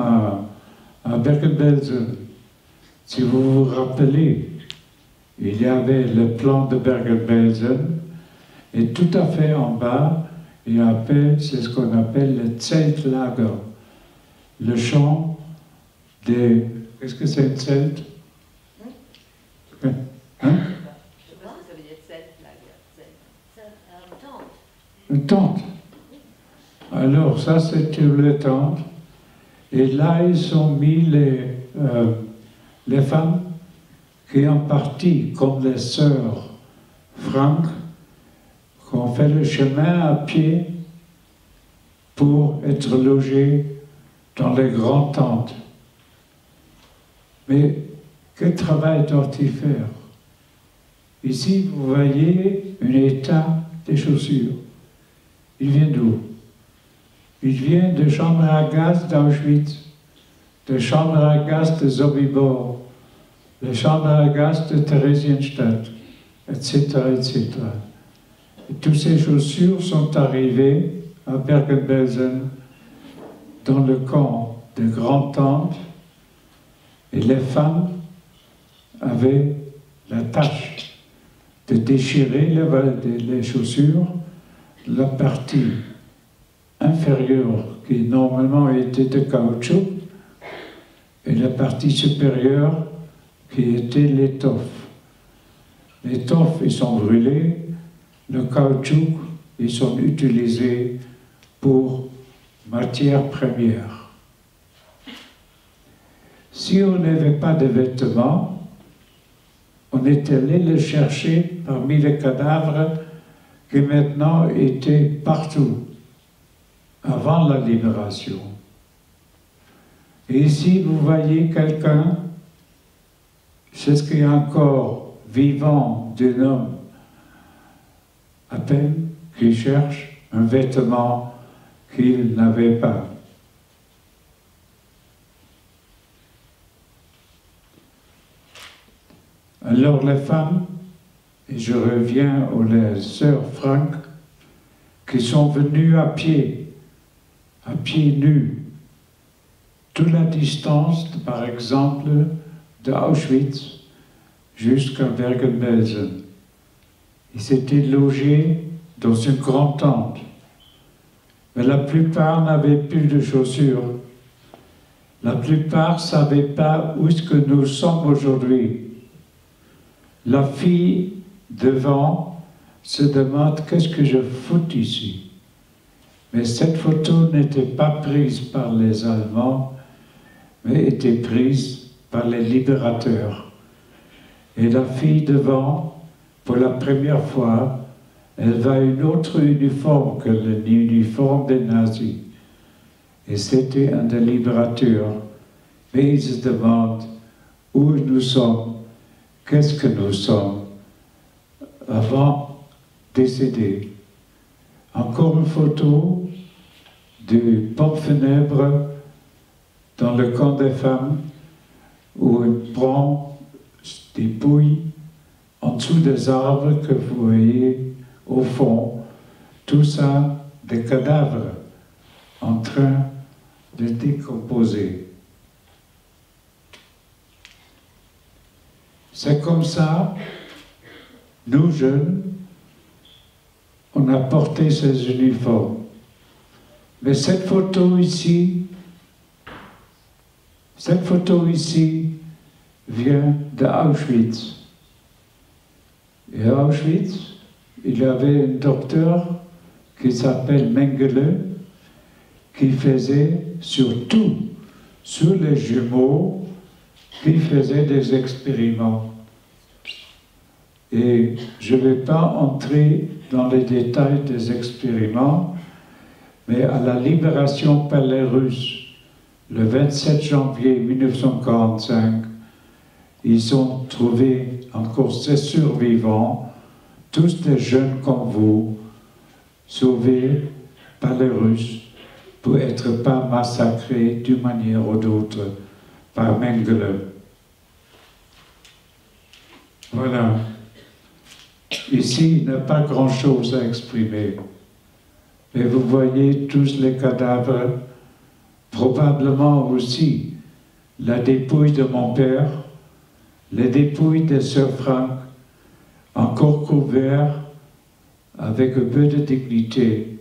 à Bergen-Belsen. Si vous vous rappelez, il y avait le plan de Bergen-Belsen, et tout à fait en bas, c'est ce qu'on appelle le Zeltlager, le champ des... Qu'est-ce que c'est un Zelt? Hein? Je ne sais pas ce que ça veut dire Zeltlager. Une tente. Alors ça c'était le tente, et là ils ont mis les femmes qui ont parti, comme les sœurs Franck, qui ont fait le chemin à pied pour être logées dans les grandes tentes. Mais quel travail doit-il faire? Ici, vous voyez un état des chaussures. Il vient d'où? Il vient de chambres à gaz d'Auschwitz, de chambres à gaz de Sobibor, de chambres à gaz de Theresienstadt, etc., etc. Et toutes ces chaussures sont arrivées à Bergen-Belsen, dans le camp de grandes tentes, et les femmes avaient la tâche de déchirer les chaussures, la partie inférieure qui normalement était de caoutchouc et la partie supérieure qui était l'étoffe. L'étoffe, ils sont brûlés, le caoutchouc, ils sont utilisés pour matière première. Si on n'avait pas de vêtements, on est allé le chercher parmi les cadavres qui maintenant étaient partout, avant la libération. Et ici, vous voyez quelqu'un, c'est ce qui est encore vivant d'un homme, à peine, qui cherche un vêtement qu'il n'avait pas. Alors les femmes, et je reviens aux sœurs Franck, qui sont venues à pieds nus, toute la distance, par exemple, de Auschwitz jusqu'à Bergen-Belsen. Ils s'étaient logés dans une grande tente, mais la plupart n'avaient plus de chaussures. La plupart ne savaient pas où est-ce que nous sommes aujourd'hui. La fille devant se demande qu'est-ce que je fous ici. Mais cette photo n'était pas prise par les Allemands, mais était prise par les libérateurs. Et la fille devant, pour la première fois, elle va une autre uniforme que l'uniforme des nazis. Et c'était un des libérateurs. Mais ils se demandent où nous sommes, qu'est-ce que nous sommes avant décéder. Encore une photo du pompe funèbre dans le camp des femmes où il prend des bouilles en dessous des arbres que vous voyez au fond. Tout ça, des cadavres en train de décomposer. C'est comme ça, nous jeunes, on a porté ces uniformes. Mais cette photo ici vient d'Auschwitz. Et à Auschwitz, il y avait un docteur qui s'appelle Mengele, qui faisait surtout sur les jumeaux, qui faisait des expériments. Et je ne vais pas entrer dans les détails des expériments, mais à la libération par les Russes, le 27 janvier 1945, ils ont trouvé encore ces survivants, tous des jeunes comme vous, sauvés par les Russes pour être pas massacrés d'une manière ou d'autre par Mengele. Voilà. Ici, il n'y a pas grand-chose à exprimer. Mais vous voyez tous les cadavres, probablement aussi la dépouille de mon père, les dépouilles de sœur Franck, encore couverts avec un peu de dignité,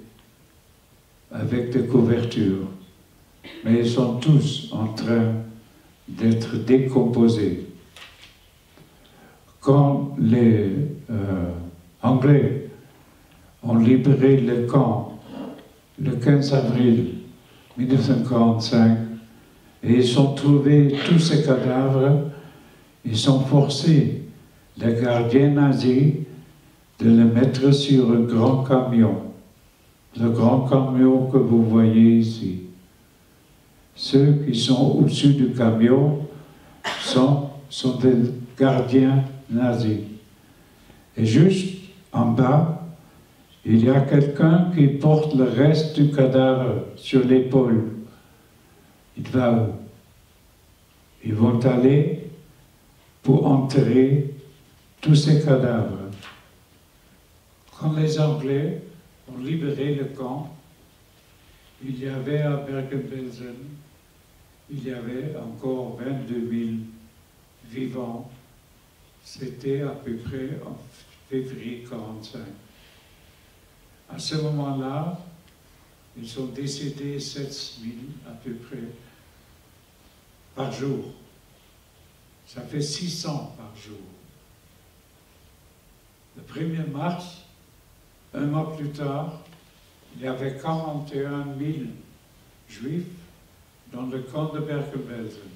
avec des couvertures. Mais ils sont tous en train d'être décomposés. Quand les Anglais ont libéré le camp le 15 avril 1945, et ils ont trouvé tous ces cadavres, ils ont forcé les gardiens nazis de les mettre sur un grand camion. Le grand camion que vous voyez ici. Ceux qui sont au-dessus du camion sont des gardiens nazis. Et juste en bas, il y a quelqu'un qui porte le reste du cadavre sur l'épaule. Il va où? Ils vont aller pour enterrer tous ces cadavres. Quand les Anglais ont libéré le camp, il y avait à Bergen-Belsen, il y avait encore 22 000 vivants. C'était à peu près en février 1945. À ce moment-là, ils sont décédés 7 000 à peu près par jour. Ça fait 600 par jour. Le 1er mars, un mois plus tard, il y avait 41 000 juifs dans le camp de Bergen-Belsen.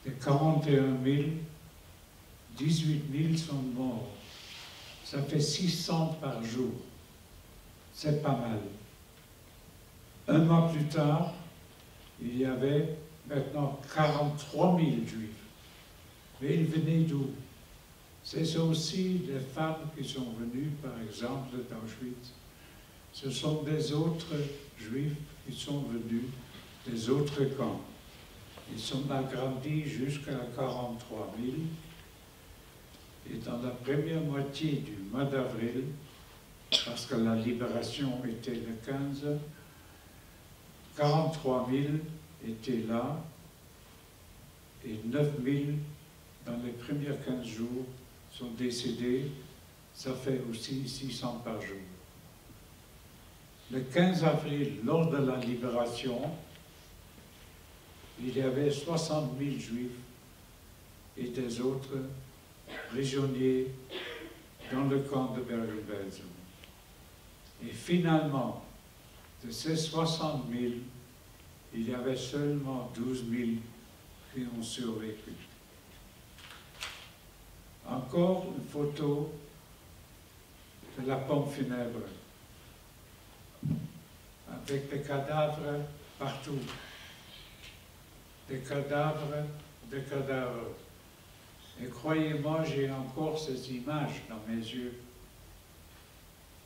Des 41 000, 18 000 sont morts. Ça fait 600 par jour. C'est pas mal. Un mois plus tard, il y avait maintenant 43 000 juifs. Mais ils venaient d'où? C'est aussi les femmes qui sont venues, par exemple, d'Auschwitz. Ce sont des autres juifs qui sont venus des autres camps. Ils sont agrandis jusqu'à 43 000. Et dans la première moitié du mois d'avril, parce que la libération était le 15, 43 000 étaient là, et 9 000 dans les premiers 15 jours sont décédés. Ça fait aussi 600 par jour. Le 15 avril, lors de la libération, il y avait 60 000 juifs et des autres prisonniers dans le camp de Bergen-Belsen. Et finalement, de ces 60 000, il y avait seulement 12 000 qui ont survécu. Encore une photo de la pompe funèbre, avec des cadavres partout. Des cadavres de cadavres. Et croyez-moi, j'ai encore ces images dans mes yeux.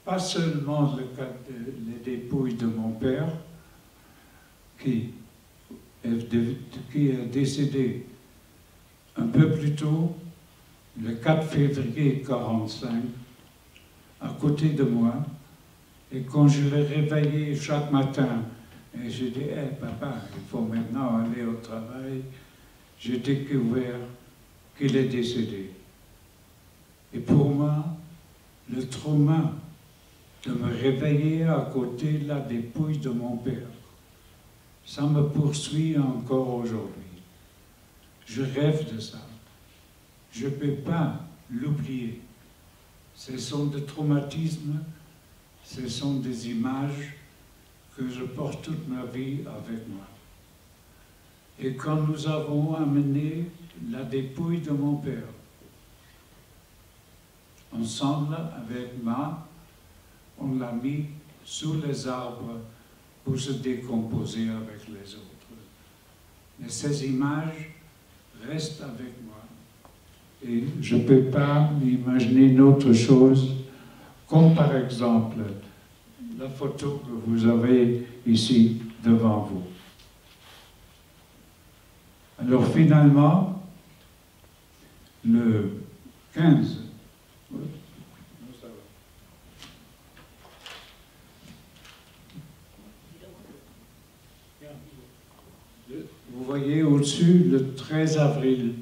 Pas seulement les dépouilles de mon père, qui est décédé un peu plus tôt, le 4 février 1945, à côté de moi. Et quand je l'ai réveillé chaque matin, et je dis, hey, papa, il faut maintenant aller au travail, j'ai découvert qu'il est décédé. Et pour moi, le trauma de me réveiller à côté de la dépouille de mon père, ça me poursuit encore aujourd'hui. Je rêve de ça. Je ne peux pas l'oublier. Ce sont des traumatismes, ce sont des images que je porte toute ma vie avec moi. Et quand nous avons amené la dépouille de mon père, ensemble avec Ma, on l'a mis sous les arbres pour se décomposer avec les autres. Mais ces images restent avec moi. Et je ne peux pas m'imaginer une autre chose, comme par exemple la photo que vous avez ici devant vous. Alors finalement, le 15, vous voyez au-dessus le 13 avril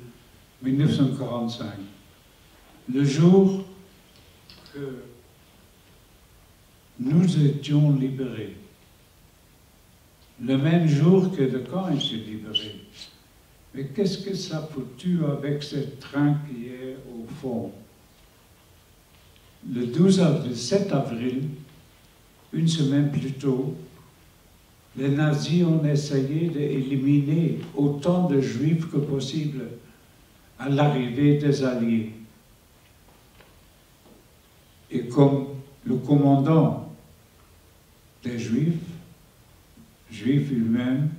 1945, le jour que nous étions libérés, le même jour que le camp était libéré. Mais qu'est-ce que ça a foutu avec ce train qui est au fond? Le 7 avril, une semaine plus tôt, les nazis ont essayé d'éliminer autant de juifs que possible à l'arrivée des Alliés. Et comme le commandant des Juifs lui-même,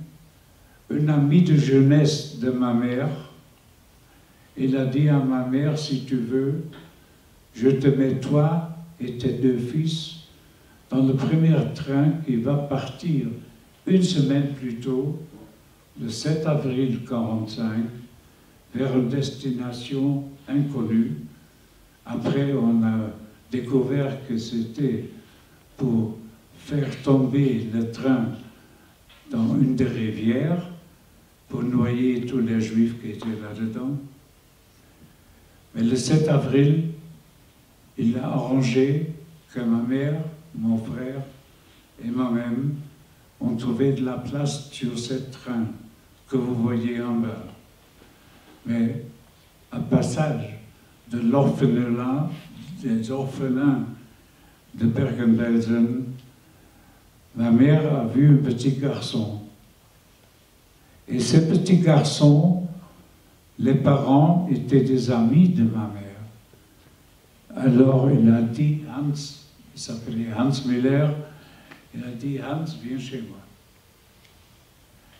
un ami de jeunesse de ma mère, il a dit à ma mère, si tu veux, je te mets toi et tes deux fils dans le premier train qui va partir une semaine plus tôt, le 7 avril 1945, vers une destination inconnue. Après, on a découvert que c'était pour faire tomber le train dans une des rivières, pour noyer tous les Juifs qui étaient là-dedans. Mais le 7 avril, il a arrangé que ma mère, mon frère et moi-même ont trouvé de la place sur ce train que vous voyez en bas. Mais à passage de l'orphelinat, des orphelins de Bergen-Belsen, ma mère a vu un petit garçon. Et ce petit garçon, les parents étaient des amis de ma mère. Alors il a dit, Hans, il s'appelait Hans Müller, il a dit, Hans, viens chez moi.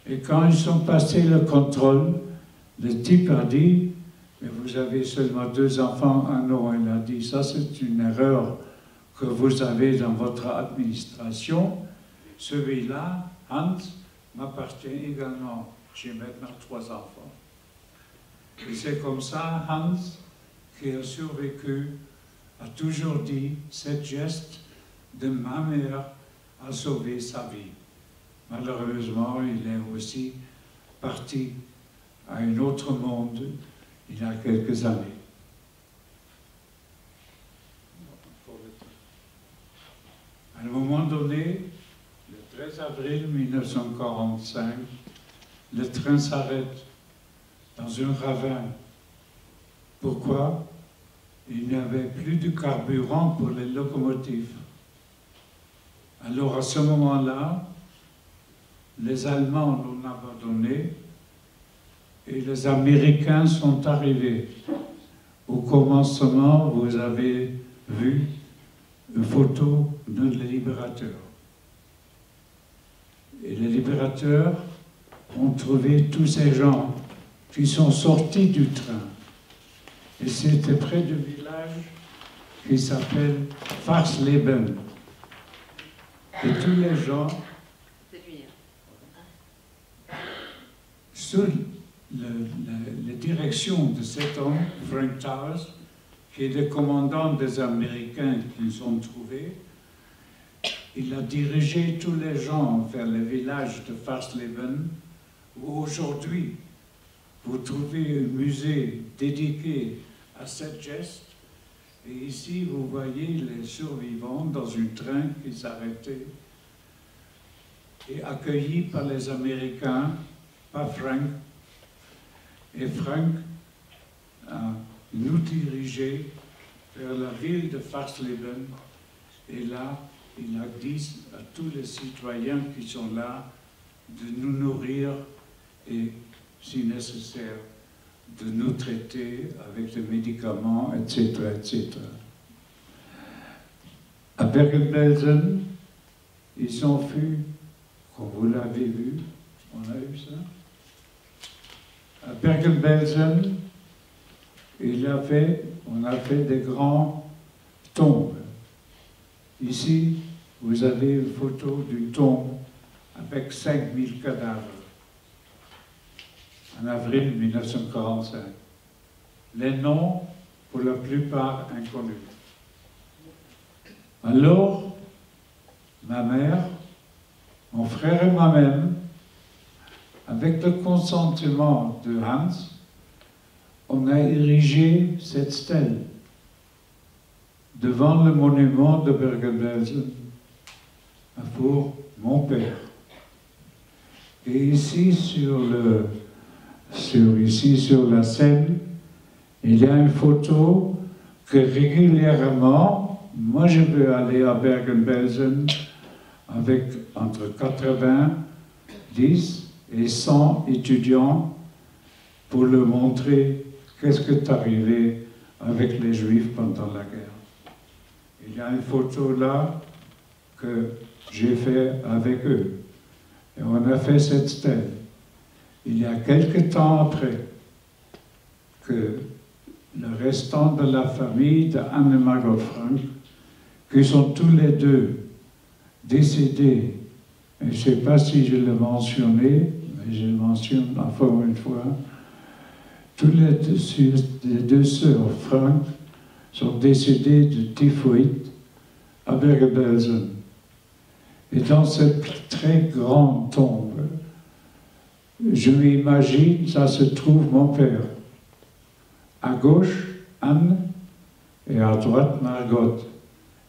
Et quand ils ont passé le contrôle, le type a dit, mais vous avez seulement 2 enfants. Ah non, il a dit, ça c'est une erreur que vous avez dans votre administration. Celui-là, Hans, m'appartient également. J'ai maintenant 3 enfants. Et c'est comme ça, Hans, qui a survécu, a toujours dit, ce geste de ma mère a sauvé sa vie. Malheureusement, il est aussi parti à un autre monde il y a quelques années. À un moment donné, le 13 avril 1945, le train s'arrête dans un ravin. Pourquoi? Il n'y avait plus de carburant pour les locomotives. Alors à ce moment-là, les Allemands l'ont abandonné et les Américains sont arrivés. Au commencement, vous avez vu une photo d'un libérateur. Et les libérateurs ont trouvé tous ces gens qui sont sortis du train. Et c'était près du village qui s'appelle Farsleben. Et tous les gens, sous la direction de cet homme, Frank Towers, qui est le commandant des Américains qu'ils ont trouvés, il a dirigé tous les gens vers le village de Farsleben, où aujourd'hui vous trouvez un musée dédié à cette geste. Et ici, vous voyez les survivants dans un train qui s'arrêtait et accueillis par les Américains, par Frank. Et Frank a nous dirigé vers la ville de Farsleben. Et là, il a dit à tous les citoyens qui sont là de nous nourrir et, si nécessaire, de nous traiter avec des médicaments, etc., etc. À Bergen-Belsen, ils ont fait, comme vous l'avez vu, on a eu ça. À Bergen-Belsen, on a fait des grands tombes. Ici, vous avez une photo d'une tombe avec 5000 cadavres. En avril 1945. Les noms, pour la plupart, inconnus. Alors, ma mère, mon frère et moi-même, avec le consentement de Hans, on a érigé cette stèle devant le monument de Bergen-Belsen pour mon père. Et ici, sur la scène, il y a une photo que régulièrement, moi je veux aller à Bergen-Belsen avec entre 90 et 100 étudiants pour leur montrer qu'est-ce qui est arrivé avec les Juifs pendant la guerre. Il y a une photo là que j'ai fait avec eux. Et on a fait cette stèle. Il y a quelque temps après que le restant de la famille de Anne et Margot Frank, qui sont tous les deux décédés, et je ne sais pas si je l'ai mentionné, mais je le mentionne encore une fois, tous les deux sœurs Frank sont décédées de typhoïde à Bergen-Belsen. Et dans cette très grande tombe, je m'imagine, ça se trouve mon père. À gauche, Anne, et à droite, Margot.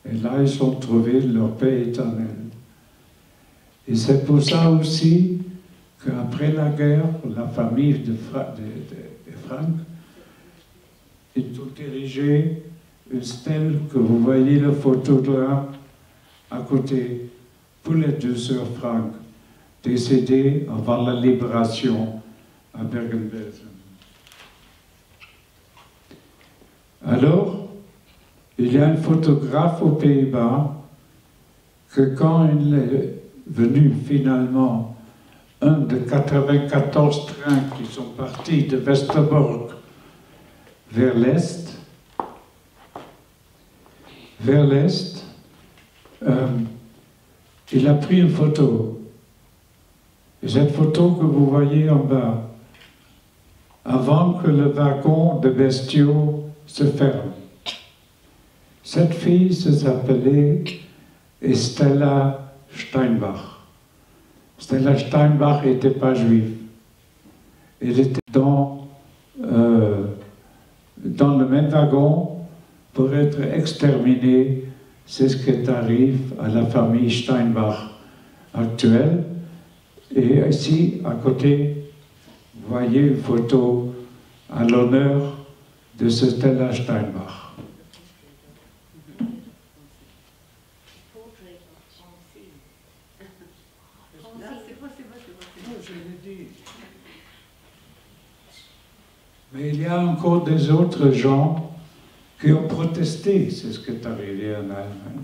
Et là, ils ont trouvé leur paix éternelle. Et c'est pour ça aussi qu'après la guerre, la famille de Frank, ils ont érigé une stèle que vous voyez la photo de là, à côté, pour les deux sœurs Frank, décédées avant la libération à Bergen-Belsen. Alors, il y a un photographe aux Pays-Bas que quand il est venu finalement, un de 94 trains qui sont partis de Westerbork vers l'Est, il a pris une photo. Et cette photo que vous voyez en bas, avant que le wagon de bestiaux se ferme. Cette fille s'appelait Stella Steinbach. Stella Steinbach n'était pas juive. Elle était dans le même wagon pour être exterminée. C'est ce qui arrive à la famille Steinbach actuelle. Et ici, à côté, vous voyez une photo à l'honneur de Stella Steinbach. Mais il y a encore des autres gens qui ont protesté, c'est ce qui est arrivé en Allemagne.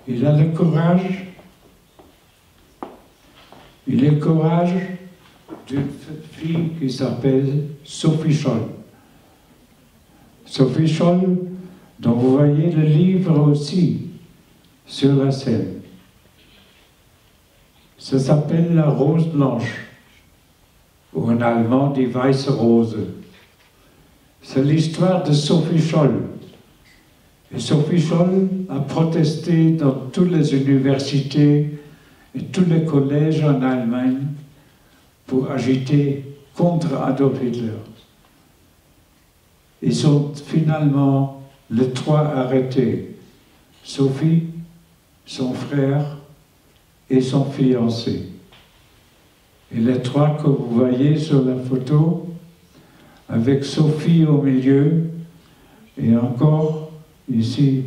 Il a le courage d'une fille qui s'appelle Sophie Scholl. Sophie Scholl, dont vous voyez le livre aussi sur la scène. Ça s'appelle La Rose Blanche, ou en allemand Die Weiße Rose. C'est l'histoire de Sophie Scholl. Et Sophie Scholl a protesté dans toutes les universités et tous les collèges en Allemagne pour agiter contre Adolf Hitler. Ils sont finalement les trois arrêtés. Sophie, son frère et son fiancé. Et les trois que vous voyez sur la photo, avec Sophie au milieu, et encore ici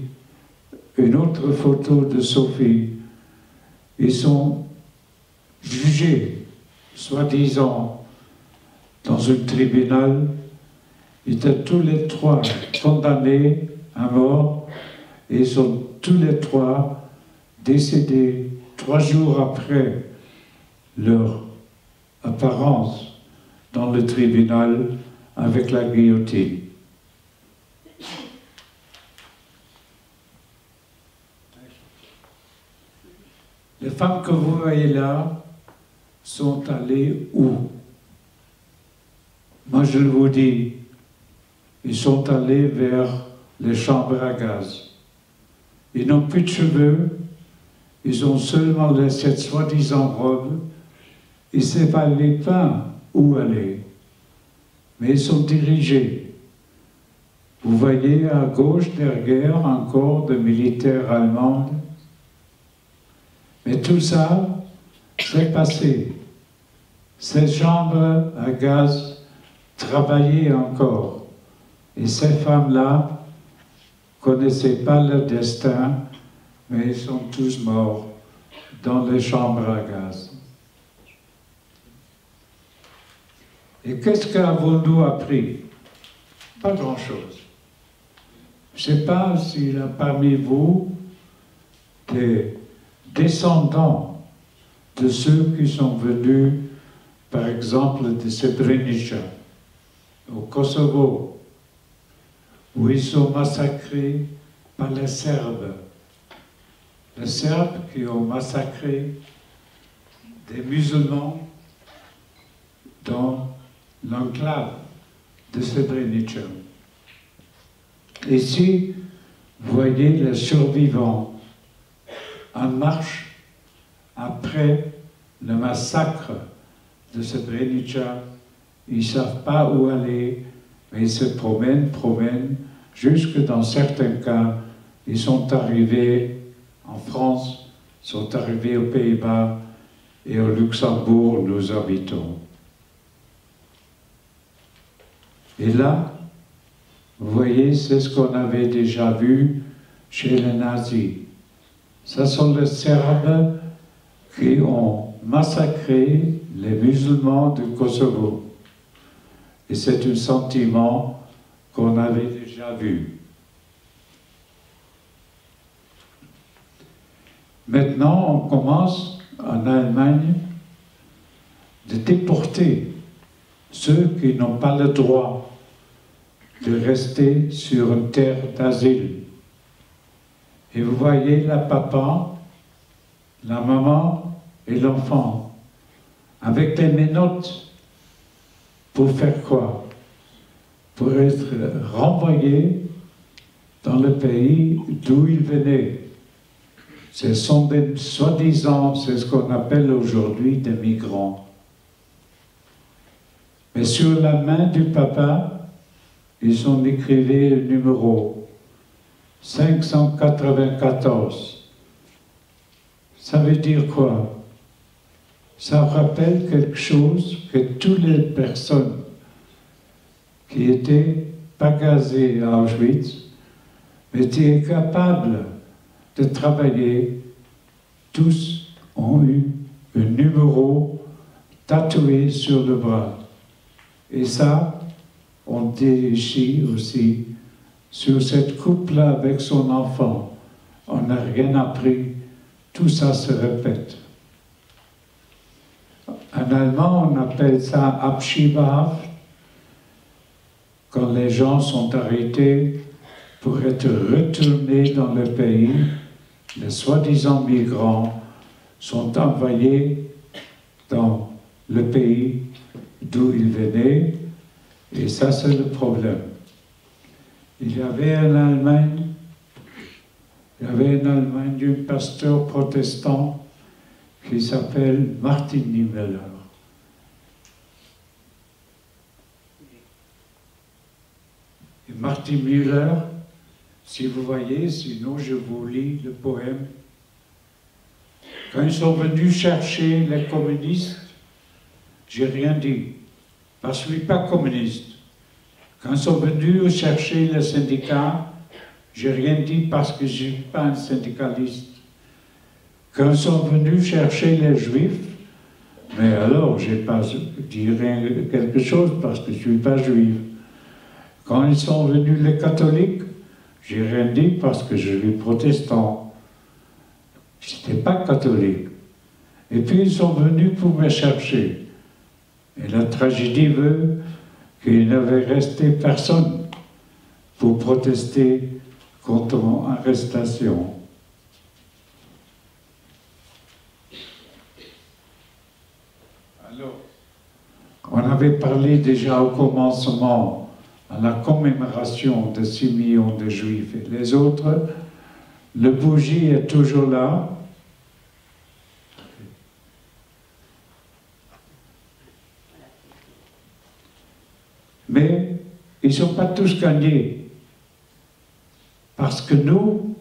une autre photo de Sophie, ils sont jugés, soi-disant, dans un tribunal. Ils étaient tous les trois condamnés à mort et ils sont tous les trois décédés 3 jours après leur apparence dans le tribunal avec la guillotine. Les femmes que vous voyez là sont allées où? Moi je vous dis, ils sont allés vers les chambres à gaz. Ils n'ont plus de cheveux, ils ont seulement cette soi-disant robe. Ils ne savaient pas où aller, mais ils sont dirigés. Vous voyez à gauche derrière un corps de militaires allemands. Mais tout ça, c'est passé. Ces chambres à gaz travaillaient encore. Et ces femmes-là ne connaissaient pas leur destin, mais ils sont tous morts dans les chambres à gaz. Et qu'est-ce qu'avons-nous appris? Pas grand-chose. Je ne sais pas s'il y a parmi vous des descendants de ceux qui sont venus, par exemple, de Srebrenica, au Kosovo, où ils sont massacrés par les Serbes. Les Serbes qui ont massacré des musulmans dans l'enclave de Srebrenica. Ici, vous voyez les survivants en marche après le massacre de Srebrenica. Ils ne savent pas où aller, mais ils se promènent, jusque dans certains cas, ils sont arrivés en France, sont arrivés aux Pays-Bas et au Luxembourg où nous habitons. Et là, vous voyez, c'est ce qu'on avait déjà vu chez les nazis. Ce sont les Serbes qui ont massacré les musulmans du Kosovo. Et c'est un sentiment qu'on avait déjà vu. Maintenant, on commence en Allemagne de déporter ceux qui n'ont pas le droit de rester sur une terre d'asile. Et vous voyez la papa, la maman et l'enfant, avec les menottes. Pour faire quoi? Pour être renvoyés dans le pays d'où ils venaient. Ce sont des soi-disant, c'est ce qu'on appelle aujourd'hui des migrants. Mais sur la main du papa, ils ont écrivé le numéro 594. Ça veut dire quoi? Ça rappelle quelque chose que toutes les personnes qui étaient pas gazées à Auschwitz étaient capables de travailler. Tous ont eu un numéro tatoué sur le bras. Et ça, on dit ici aussi, sur cette couple-là avec son enfant, on n'a rien appris, tout ça se répète. En allemand, on appelle ça Abschiebehaft, quand les gens sont arrêtés pour être retournés dans le pays. Les soi-disant migrants sont envoyés dans le pays d'où ils venaient, et ça c'est le problème. Il y avait en Allemagne un pasteur protestant qui s'appelle Martin Niemöller. Et Martin Niemöller, si vous voyez, sinon je vous lis le poème. Quand ils sont venus chercher les communistes, j'ai rien dit, parce que je ne suis pas communiste. Quand ils sont venus chercher les syndicats, j'ai rien dit parce que je ne suis pas un syndicaliste. Quand ils sont venus chercher les juifs, mais alors je n'ai pas dit quelque chose parce que je ne suis pas juif. Quand ils sont venus les catholiques, j'ai rien dit parce que je suis protestant. Je n'étais pas catholique. Et puis ils sont venus pour me chercher. Et la tragédie veut qu'il n'avait resté personne pour protester contre mon arrestation. Alors, on avait parlé déjà au commencement à la commémoration de 6 millions de Juifs et les autres. Le bougie est toujours là. Mais ils ne sont pas tous gagnés. Parce que nous,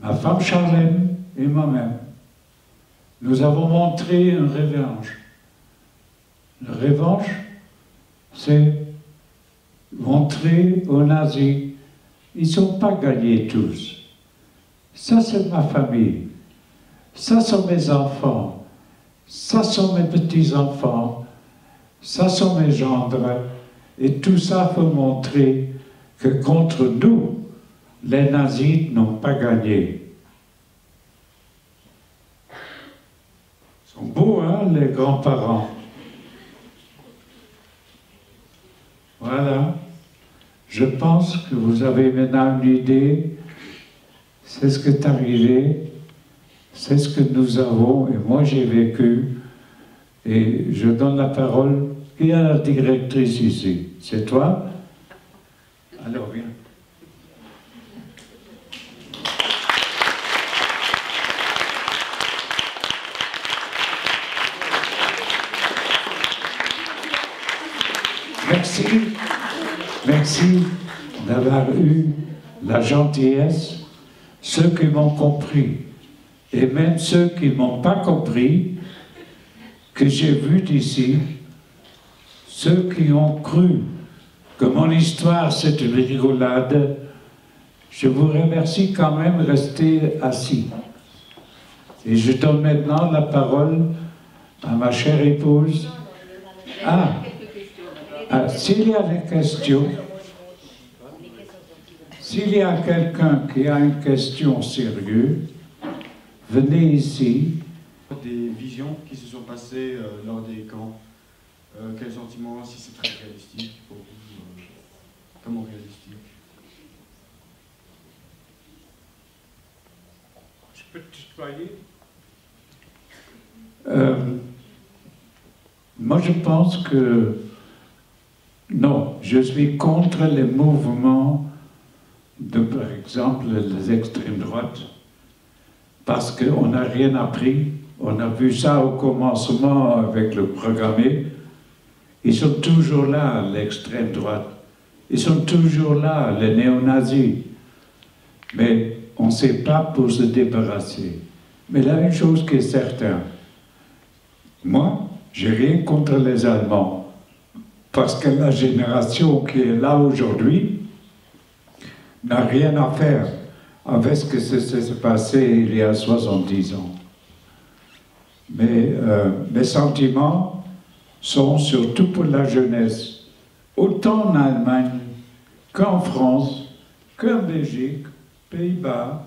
ma femme Charlène et moi-même, nous avons montré une revanche. La revanche, c'est montrer aux nazis, ils ne sont pas gagnés tous. Ça, c'est ma famille. Ça, sont mes enfants. Ça, sont mes petits-enfants. Ça, sont mes gendres. Et tout ça faut montrer que contre nous, les nazis n'ont pas gagné. Ils sont beaux, hein, les grands-parents. Voilà. Je pense que vous avez maintenant une idée. C'est ce qui est arrivé. C'est ce que nous avons. Et moi, j'ai vécu. Et je donne la parole. Qui est la directrice ici? C'est toi? Alors, viens. Merci. Merci d'avoir eu la gentillesse, ceux qui m'ont compris, et même ceux qui ne m'ont pas compris, que j'ai vu d'ici, ceux qui ont cru que mon histoire c'est une rigolade, je vous remercie quand même de rester assis. Et je donne maintenant la parole à ma chère épouse. S'il y a des questions, s'il y a quelqu'un qui a une question sérieuse, venez ici. Des visions qui se sont passées lors des camps. Quel sentiment, si c'est très réalistique pour vous, comment réalistique? Je peux te tutoyer? Moi, je pense que non, je suis contre les mouvements de, par exemple, les extrêmes droites, parce qu'on n'a rien appris. On a vu ça au commencement avec le programmé. Ils sont toujours là, l'extrême droite. Ils sont toujours là, les néo-nazis. Mais on ne sait pas pour se débarrasser. Mais là, une chose qui est certaine, moi, j'ai rien contre les Allemands, parce que la génération qui est là aujourd'hui n'a rien à faire avec ce qui s'est passé il y a 70 ans. Mais mes sentiments sont surtout pour la jeunesse, autant en Allemagne qu'en France, qu'en Belgique, Pays-Bas,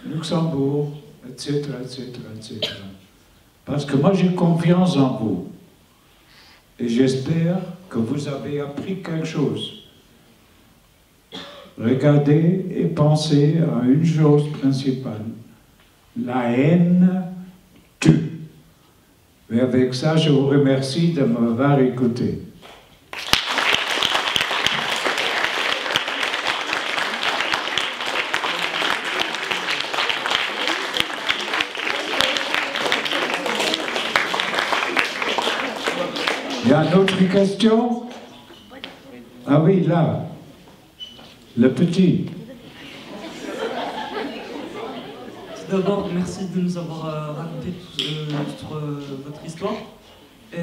Luxembourg, etc., etc., etc. Parce que moi j'ai confiance en vous. Et j'espère que vous avez appris quelque chose. Regardez et pensez à une chose principale. La haine tue. Et avec ça, je vous remercie de m'avoir écouté. Il y a une autre question? Ah oui, là. Le petit. D'abord, merci de nous avoir raconté votre histoire. Et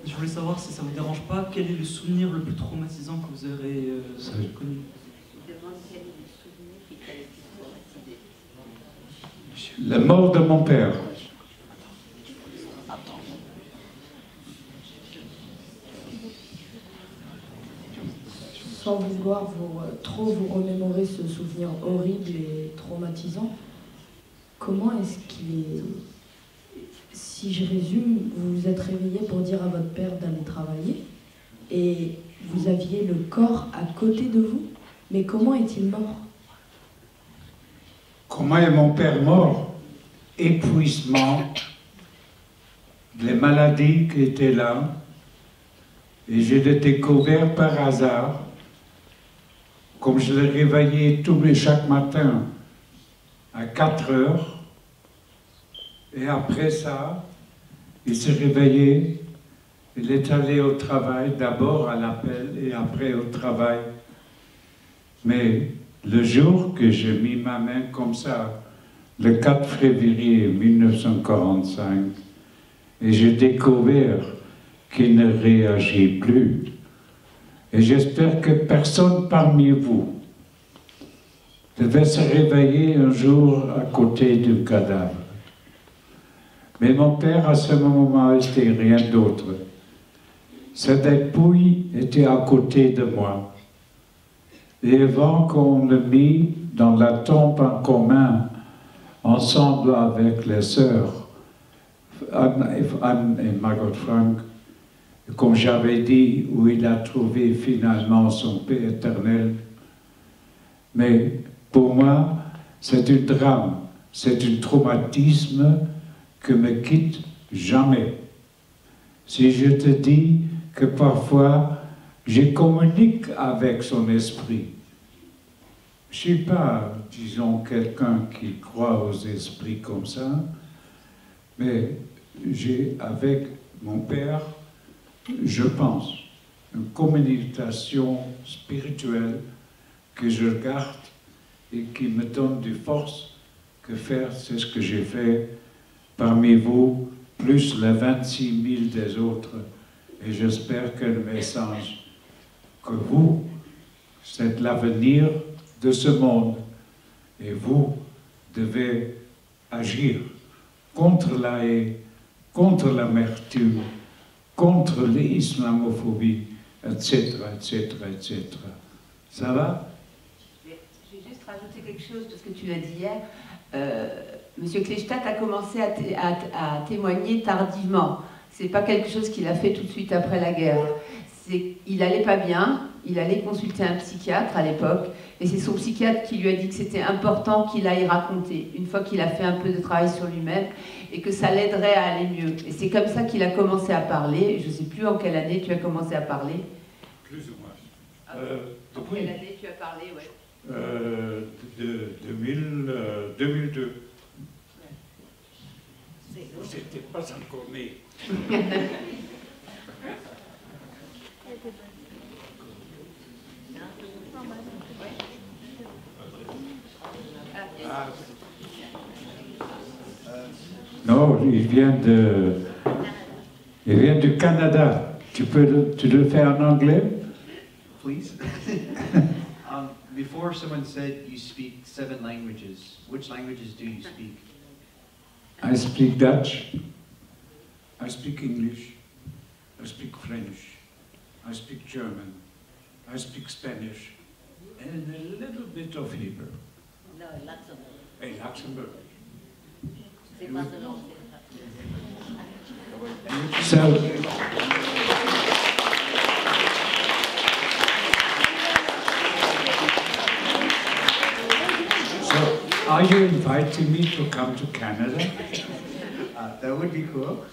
je voulais savoir si ça ne vous dérange pas, quel est le souvenir le plus traumatisant que vous aurez connu? La mort de mon père. Sans vouloir trop vous remémorer ce souvenir horrible et traumatisant, comment est-ce qu'il est... Si je résume, vous vous êtes réveillé pour dire à votre père d'aller travailler et vous aviez le corps à côté de vous, mais comment est-il mort? Comment est mon père mort? Épuisement, les maladies qui étaient là, et je l'ai découvert par hasard. Comme je le réveillais chaque matin à 4 heures, et après ça, il s'est réveillé, il est allé au travail, d'abord à l'appel et après au travail. Mais le jour que j'ai mis ma main comme ça, le 4 février 1945, et j'ai découvert qu'il ne réagit plus. Et j'espère que personne parmi vous devait se réveiller un jour à côté du cadavre. Mais mon père, à ce moment, n'était rien d'autre. Cette dépouille était à côté de moi. Et avant qu'on le mit dans la tombe en commun, ensemble avec les sœurs, Anne et Margot Frank, comme j'avais dit, où il a trouvé finalement son Père éternel. Mais pour moi, c'est un drame, c'est un traumatisme que me quitte jamais. Si je te dis que parfois, je communique avec son esprit, je ne suis pas, disons, quelqu'un qui croit aux esprits comme ça, mais j'ai avec mon père, je pense, une communication spirituelle que je garde et qui me donne du force que faire, c'est ce que j'ai fait parmi vous, plus les 26 000 des autres. Et j'espère que le message que vous, c'est l'avenir de ce monde. Et vous devez agir contre la haine, contre l'amertume, contre l'islamophobie, etc., etc., etc. Ça va? Je vais juste rajouter quelque chose, parce que tu l'as dit hier. Monsieur Kleinstadt a commencé à témoigner tardivement. Ce n'est pas quelque chose qu'il a fait tout de suite après la guerre. Il n'allait pas bien, il allait consulter un psychiatre à l'époque, et c'est son psychiatre qui lui a dit que c'était important qu'il aille raconter, une fois qu'il a fait un peu de travail sur lui-même, et que ça l'aiderait à aller mieux. Et c'est comme ça qu'il a commencé à parler. Je ne sais plus en quelle année tu as commencé à parler. Plus ou moins. En quelle année tu as parlé, ouais. De 2002. C'était pas encore né. Non, il vient du Canada. Tu le fais en anglais? Please. Before someone said you speak 7 languages, which languages do you speak? I speak Dutch. I speak English. I speak French. I speak German. I speak Spanish. And a little bit of Hebrew. No, Luxembourg. Et Luxembourg. C'est pas de langue. So, are you inviting me to come to Canada? That would be cool.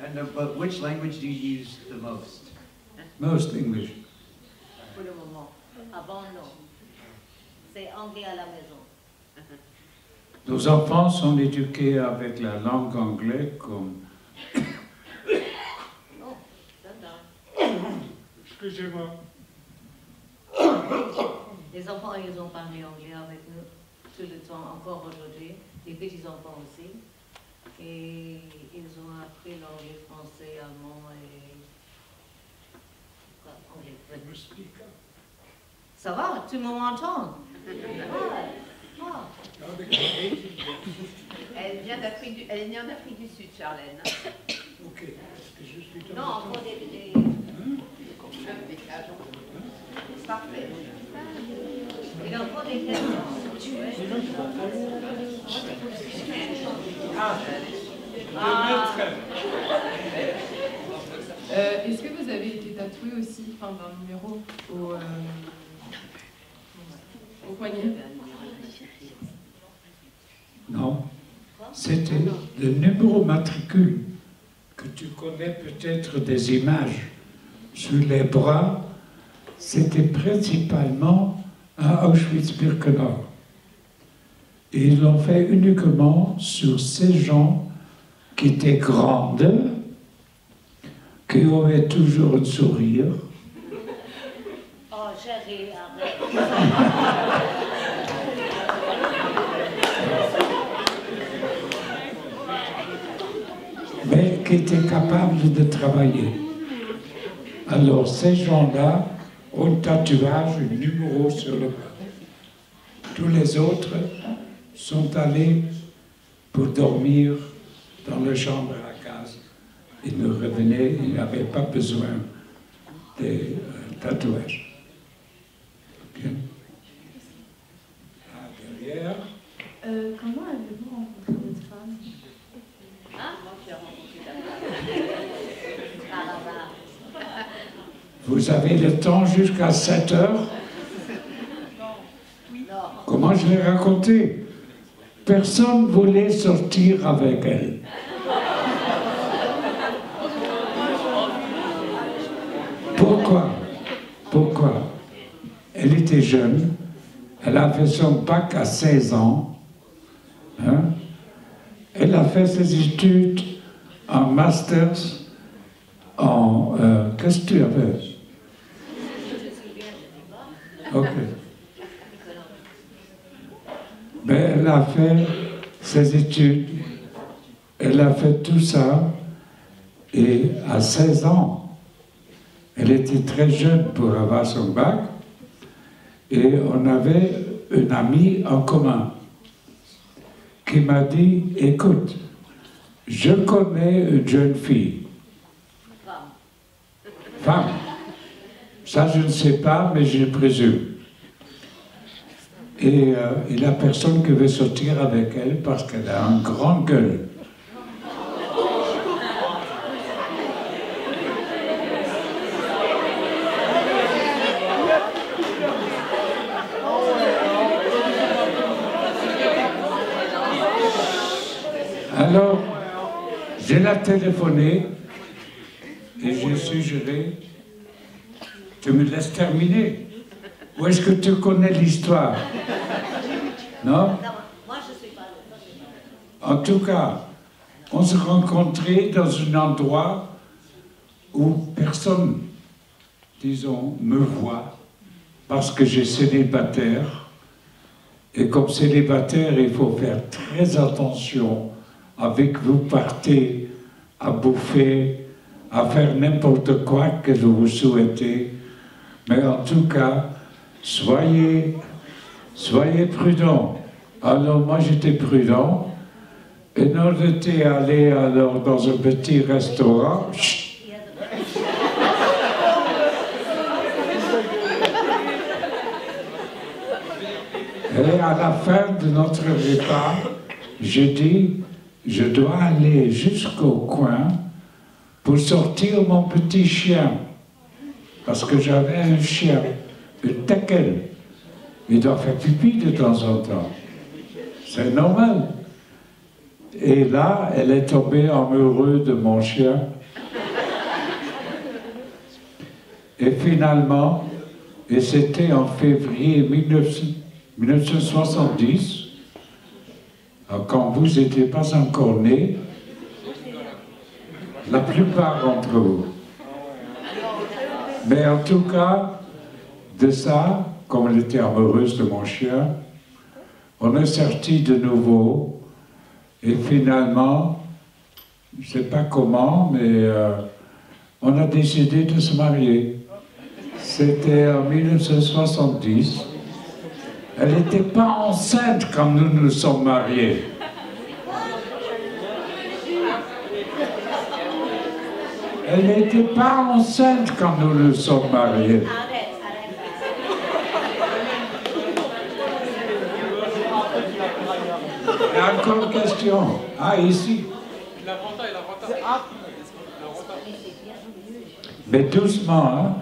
And but which language do you use the most? Most English. Pour le moment. Avant, non. C'est anglais à la maison. Nos enfants sont éduqués avec la langue anglaise comme... Non, ça va. Excusez-moi. Les enfants, ils ont parlé anglais avec nous tout le temps, encore aujourd'hui. Les petits-enfants aussi. Et ils ont appris l'anglais, français, allemand et... anglais. Ça va, tout le monde entend. Ah. Elle vient d'Afrique elle est née en Afrique du Sud, Charlène. Ok. Non, encore des... Parfait. Il y a encore des questions. Est-ce que vous avez été tatoué aussi, enfin d'un numéro au poignet? Non, c'était le numéro matricule que tu connais peut-être des images sur les bras. C'était principalement à Auschwitz-Birkenau. Et ils l'ont fait uniquement sur ces gens qui étaient grandes, qui avaient toujours un sourire. Oh, chérie, arrête. Mais qui étaient capables de travailler. Alors ces gens-là ont un tatouage, un numéro sur le bras. Tous les autres sont allés pour dormir dans la chambre à gaz. Ils ne revenaient, ils n'avaient pas besoin des tatouages. Bien. Là, derrière. Comment avez-vous rencontré votre femme? Hein? Moi, j'ai rencontré ta femme. Ah, là. Vous avez le temps jusqu'à 7 heures? Comment je l'ai raconté? Personne ne voulait sortir avec elle. Pourquoi? Pourquoi? Elle était jeune, elle a fait son bac à 16 ans. Hein? Elle a fait ses études en masters en... qu'est-ce que tu avais? Ok. Mais elle a fait ses études, elle a fait tout ça, et à 16 ans, elle était très jeune pour avoir son bac, et on avait une amie en commun qui m'a dit, écoute, je connais une jeune fille. Femme. Ça, je ne sais pas, mais je présume. Et il n'y a personne qui veut sortir avec elle parce qu'elle a un grand gueule. Alors, je l'ai téléphoné et j'ai suggéré, tu me laisses terminer. Ou est-ce que tu connais l'histoire? Non? Moi, je ne sais pas. En tout cas, on se rencontrait dans un endroit où personne, disons, me voit, parce que j'ai célibataire. Et comme célibataire, il faut faire très attention avec vous partez à bouffer, à faire n'importe quoi que vous souhaitez. Mais en tout cas, soyez prudents. Alors moi j'étais prudent, et nous étions allés alors dans un petit restaurant. Et à la fin de notre repas, j'ai dit, je dois aller jusqu'au coin pour sortir mon petit chien. Parce que j'avais un chien, le teckel. Il doit faire pipi de temps en temps. C'est normal. Et là, elle est tombée amoureuse de mon chien. Et finalement, et c'était en février 1970, quand vous n'étiez pas encore nés, la plupart d'entre vous. Mais en tout cas, de ça, comme elle était amoureuse de mon chien, on est sortis de nouveau, et finalement, je ne sais pas comment, mais on a décidé de se marier. C'était en 1970. Elle n'était pas enceinte quand nous nous sommes mariés. Elle n'était pas enceinte quand nous nous sommes mariés. Il y a encore une question. Ah, ici. Mais doucement, hein.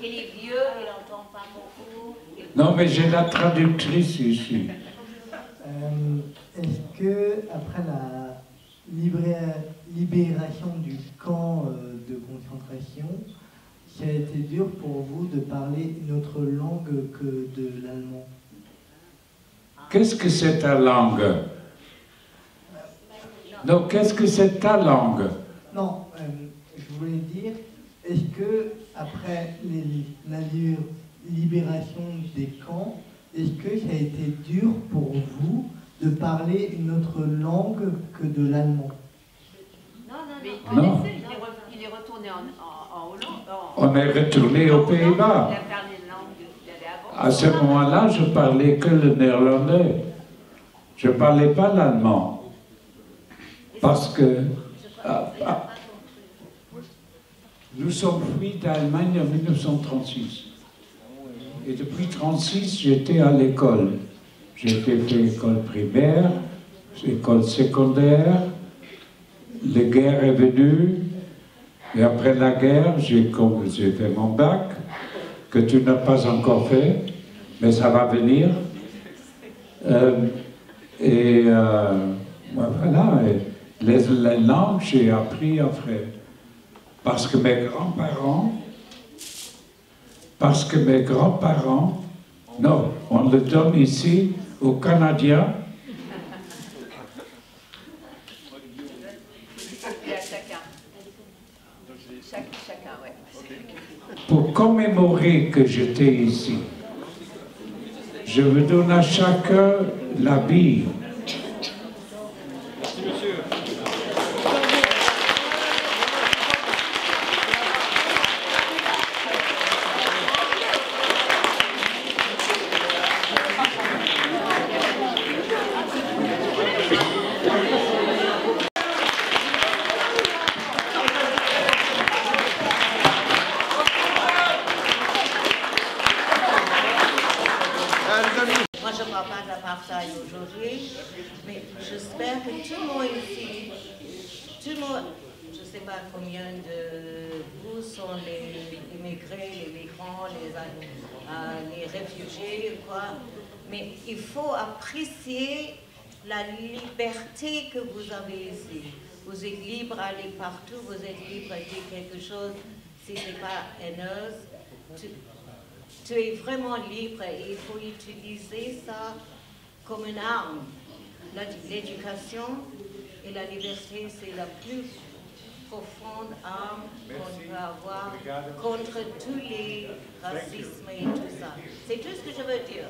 Il est vieux, il n'entend pas beaucoup. Non, mais j'ai la traductrice ici. Est-ce que, après la libération du camp de concentration, ça a été dur pour vous de parler une autre langue que de l'allemand? Qu'est-ce que c'est ta langue? Non, qu'est-ce que c'est ta langue? Non, je voulais dire, est-ce que, après la libération des camps, est-ce que ça a été dur pour vous de parler une autre langue que de l'allemand? Non. Il est retourné en Hollande. On est retourné aux Pays-Bas. Il a parlé une langue qu'il avait avant. À ce moment-là, je parlais que le néerlandais. Je ne parlais pas l'allemand. Parce que nous sommes fuis d'Allemagne en 1936. Et depuis 1936, j'étais à l'école. J'ai fait l'école primaire, l'école secondaire. La guerre est venue. Et après la guerre, j'ai fait mon bac, que tu n'as pas encore fait, mais ça va venir. Voilà, les langues, j'ai appris après. Parce que mes grands-parents, non, on le donne ici aux Canadiens. Chacun, ouais. Pour commémorer que j'étais ici, je vous donne à chacun l'habit. Merci, monsieur. Moi, je ne parle pas d'apartheid aujourd'hui, mais j'espère que tout le monde ici, je ne sais pas combien de vous sont les immigrés, les migrants, les réfugiés, quoi, mais il faut apprécier la liberté que vous avez ici. Vous êtes libre d'aller partout, vous êtes libre de dire quelque chose si ce n'est pas haineuse. Tu es vraiment libre et il faut utiliser ça comme une arme. L'éducation et la liberté, c'est la plus profonde arme qu'on peut avoir contre tous les racismes et tout ça. C'est tout ce que je veux dire.